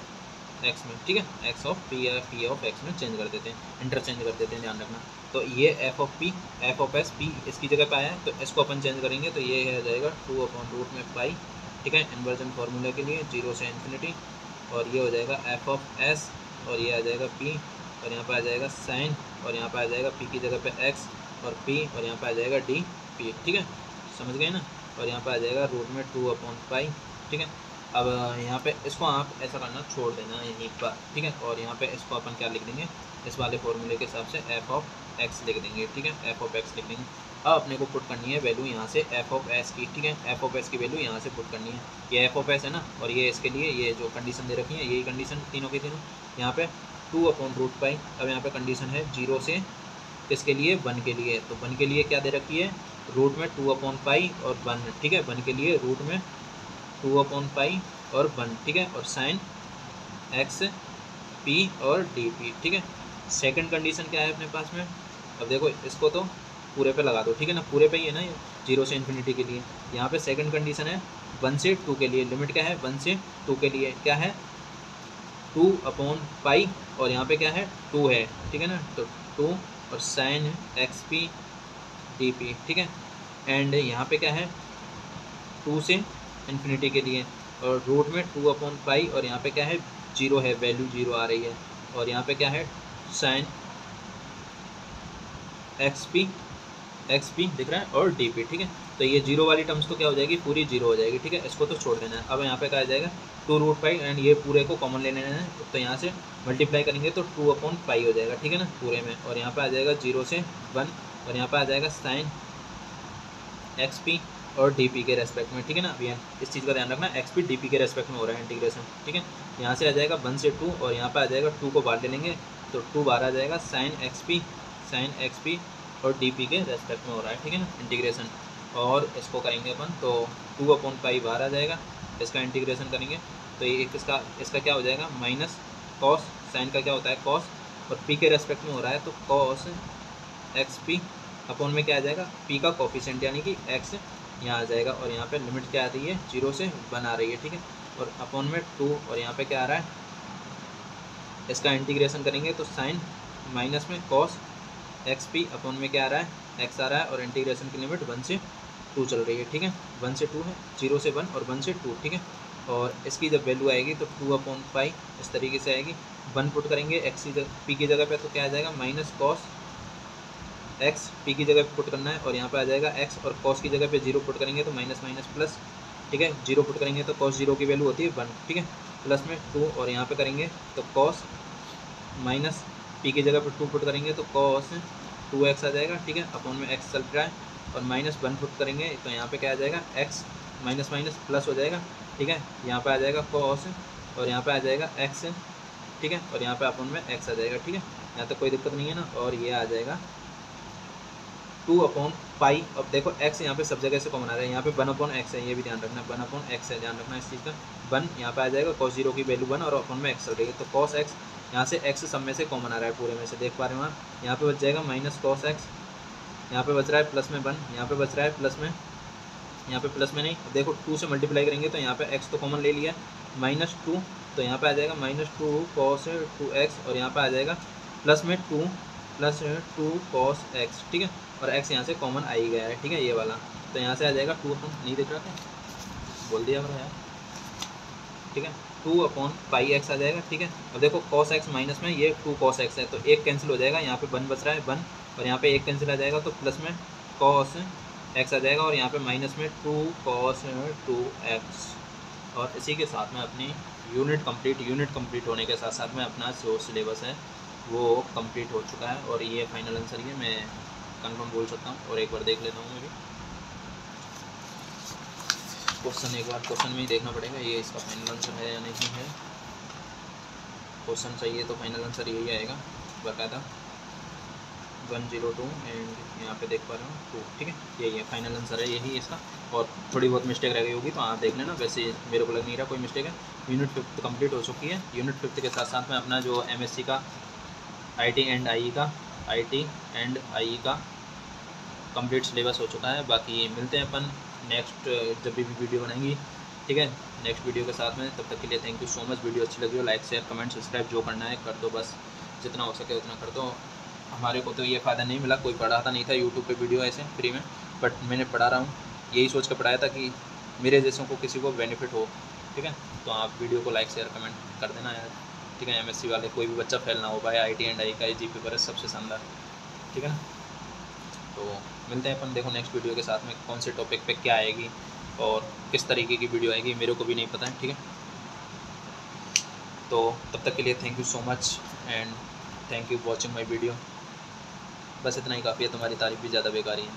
A: एक्स में, ठीक है, x of P of x में चेंज कर देते हैं, इंटरचेंज कर देते हैं, ध्यान रखना। तो ये एफ ऑफ एस पी इसकी जगह पे आया है, तो इसको अपन चेंज करेंगे, तो ये हो जाएगा 2/√पाई, ठीक है, इन्वर्जन फार्मूले के लिए 0 से इन्फिनिटी, और ये हो जाएगा एफ ऑफ एस, और ये आ जाएगा पी, और यहाँ पे आ जाएगा साइन, और यहाँ पे आ जाएगा पी की जगह पे एक्स और पी, और यहाँ पे आ जाएगा डी पी, ठीक है, समझ गए ना। और यहाँ पे आ जाएगा रूट में 2/पाई, ठीक है। अब यहाँ पे इसको आप ऐसा करना छोड़ देना यहीं पर, ठीक है, और यहाँ पे इसको अपन क्या लिख देंगे, इस वाले फॉर्मूले के हिसाब से एफ ऑफ एक्स लिख देंगे, ठीक है, एफ ऑफ एक्स लिख देंगे। अब अपने को पुट करनी है वैल्यू यहाँ से एफ ऑफ एस की, ठीक है, एफ ऑफ एस की वैल्यू यहाँ से पुट करनी है। ये एफ ऑफ एस है ना, और ये इसके लिए ये जो कंडीशन दे रखी है यही कंडीशन तीनों की तीनों, यहाँ पे 2/√पाई। अब यहाँ पे कंडीशन है 0 से किसके लिए, 1 के लिए, तो 1 के लिए क्या दे रखी है, रूट में 2/पाई और 1, ठीक है, 1 के लिए रूट में 2/पाई और 1, ठीक है, और साइन एक्स पी और डी पी, ठीक है। सेकंड कंडीशन क्या है अपने पास में, अब देखो इसको तो पूरे पे लगा दो, ठीक है ना, पूरे पे ही है ना, 0 से इन्फिनिटी के लिए। यहाँ पे सेकंड कंडीशन है 1 से 2 के लिए, लिमिट क्या है 1 से 2 के लिए क्या है 2/पाई, और यहाँ पे क्या है 2 है, ठीक है ना, तो 2 और sine x P D P, ठीक है। एंड यहाँ पे क्या है 2 से इन्फिनिटी के लिए, और रूट में 2/पाई, और यहाँ पे क्या है 0 है, वैल्यू 0 आ रही है, और यहाँ पे क्या है साइन एक्स पी दिख रहा है और डी पी, ठीक है। तो ये 0 वाली टर्म्स तो क्या हो जाएगी, पूरी 0 हो जाएगी, ठीक है, इसको तो छोड़ देना है। अब यहाँ पे क्या आ जाएगा 2√पाई, एंड ये पूरे को कॉमन ले लेना है, तो यहाँ से मल्टीप्लाई करेंगे तो 2/पाई हो जाएगा, ठीक है ना, पूरे में, और यहाँ पे आ जाएगा 0 से 1, और यहाँ पे आ जाएगा साइन एक्स पी और डी पी के रेस्पेक्ट में, ठीक है ना। अभी इस चीज़ का ध्यान रखना, एक्स पी डी पी के रेस्पेक्ट में हो रहा है इंटीग्रेशन, ठीक है। यहाँ से आ जाएगा 1 से 2, और यहाँ पे आ जाएगा 2 को बाहर ले लेंगे, तो 2 बाहर आ जाएगा साइन एक्स पी और डी पी के रेस्पेक्ट में हो रहा है, ठीक है ना, इंटीग्रेशन। और इसको करेंगे अपन तो 2/पाई बाहर आ जाएगा, इसका इंटीग्रेशन करेंगे तो ये इसका क्या हो जाएगा माइनस कॉस, साइन का क्या होता है कॉस, और पी के रेस्पेक्ट में हो रहा है तो कॉस एक्स पी अपॉन में क्या आ जाएगा पी का कोफिशिएंट यानी कि एक्स यहाँ आ जाएगा, और यहाँ पे लिमिट क्या आ रही है 0 से 1 आ रही है, ठीक है, और अपॉन में 2, और यहाँ पे क्या आ रहा है इसका इंटीग्रेशन करेंगे तो साइन माइनस में कॉस एक्स पी अपॉन में क्या आ रहा है एक्स आ रहा है, और इंटीग्रेशन की लिमिट 1 से 2 चल रही है, ठीक है, 1 से 2 है, 0 से 1 और 1 से 2, ठीक है। और इसकी जब वैल्यू आएगी तो 2/पाई इस तरीके से आएगी, 1 पुट करेंगे एक्स की पी की जगह पे तो क्या आ जाएगा माइनस कॉस एक्स पी की जगह पे पुट करना है, और यहाँ पे आ जाएगा एक्स, और कॉस की जगह पे 0 पुट करेंगे तो माइनस माइनस प्लस, ठीक है, 0 पुट करेंगे तो कॉस 0 की वैल्यू होती है 1, ठीक है, प्लस में 2, और यहाँ पे करेंगे तो कॉस माइनस पी की जगह पे 2 पुट करेंगे तो कॉस 2x आ जाएगा, ठीक है, अपॉन में x चल रहा है, और माइनस 1 पुट करेंगे तो यहाँ पे क्या आ जाएगा x माइनस माइनस प्लस हो जाएगा, ठीक है, यहाँ पे आ जाएगा कॉस, और यहाँ पे आ जाएगा x, ठीक है, और यहाँ पे अपॉन में x आ जाएगा, ठीक है, यहाँ तक कोई दिक्कत नहीं है ना। और ये आ जाएगा 2/पाई, अब देखो x यहाँ पे सब जगह से कॉमन आ रहा है, यहाँ पे 1/x है, ये भी ध्यान रखना 1/x है, ध्यान रखना इस चीज़ का, 1 यहाँ पे आ जाएगा cos 0 की वैल्यू 1 और अपॉन में x चल रही है, तो cos x यहाँ से x सब में से कॉमन आ रहा है, पूरे में से देख पा रहे हो आप, यहाँ पे बच जाएगा माइनस cos x, यहाँ पे बच रहा है प्लस में 1, यहाँ पे बच रहा है प्लस में, यहाँ पे प्लस में नहीं, देखो 2 से मल्टीप्लाई करेंगे तो यहाँ पे x तो कॉमन ले लिया, -2, तो यहाँ पे आ जाएगा -2 cos 2x, और यहाँ पे आ जाएगा प्लस में 2 cos x, ठीक है। और x यहाँ से कॉमन आ ही गया है, ठीक है, ये वाला। तो यहाँ से आ जाएगा 2 अपन नहीं देख रहा था, बोल दिया मेरा यार, ठीक है। 2/πx आ जाएगा, ठीक है। अब देखो cos x माइनस में ये 2 cos x है, तो एक कैंसिल हो जाएगा, यहाँ पे 1 बच रहा है 1, और यहाँ पे एक कैंसिल आ जाएगा, तो प्लस में cos x आ जाएगा, और यहाँ पे माइनस में 2 cos 2x। और इसी के साथ में अपनी यूनिट कंप्लीट होने के साथ साथ में अपना जो सिलेबस है वो कंप्लीट हो चुका है, और ये फाइनल आंसर ये मैं कंफर्म बोल सकता हूँ। और एक बार देख लेता हूँ मैं भी क्वेश्चन, एक बार क्वेश्चन में ही देखना पड़ेगा ये इसका फाइनल आंसर है या नहीं है। क्वेश्चन चाहिए तो फाइनल आंसर यही आएगा बाकायदा, 102 एंड यहाँ पे देख पा रहा हूँ 2, ठीक है, यही है फाइनल आंसर है यही इसका। और थोड़ी बहुत मिस्टेक रह गई होगी तो आप देख लेना, वैसे मेरे को लग नहीं रहा कोई मिस्टेक है। यूनिट 5 कंप्लीट हो चुकी है। यूनिट 5 के साथ साथ में अपना जो MSc का IT एंड IE का कंप्लीट सिलेबस हो चुका है। बाकी मिलते हैं अपन नेक्स्ट जब भी वीडियो बनाएंगी, ठीक है, नेक्स्ट वीडियो के साथ में। तब तक के लिए thank you so much. Video अच्छी लगी हो लाइक शेयर कमेंट सब्सक्राइब जो करना है कर दो, बस जितना हो सके उतना कर दो। हमारे को तो ये फ़ायदा नहीं मिला, कोई पढ़ाता नहीं था यूट्यूब पे वीडियो ऐसे फ्री में, बट मैंने पढ़ा रहा हूँ, यही सोच कर पढ़ाया था कि मेरे जैसों को किसी को बेनिफिट हो, ठीक है। तो आप वीडियो को लाइक शेयर कमेंट कर देना यार, ठीक है। MSc वाले कोई भी बच्चा फेल ना हो पाए, IT एंड IE का ये GP पर सबसे शानदार, ठीक है ना। तो मिलते हैं अपन, देखो नेक्स्ट वीडियो के साथ में कौन से टॉपिक पे क्या आएगी और किस तरीके की वीडियो आएगी मेरे को भी नहीं पता है, ठीक है। तो तब तक के लिए thank you so much and thank you watching my video. बस इतना ही काफ़ी है, तुम्हारी तारीफ़ भी ज़्यादा बेकार ही है।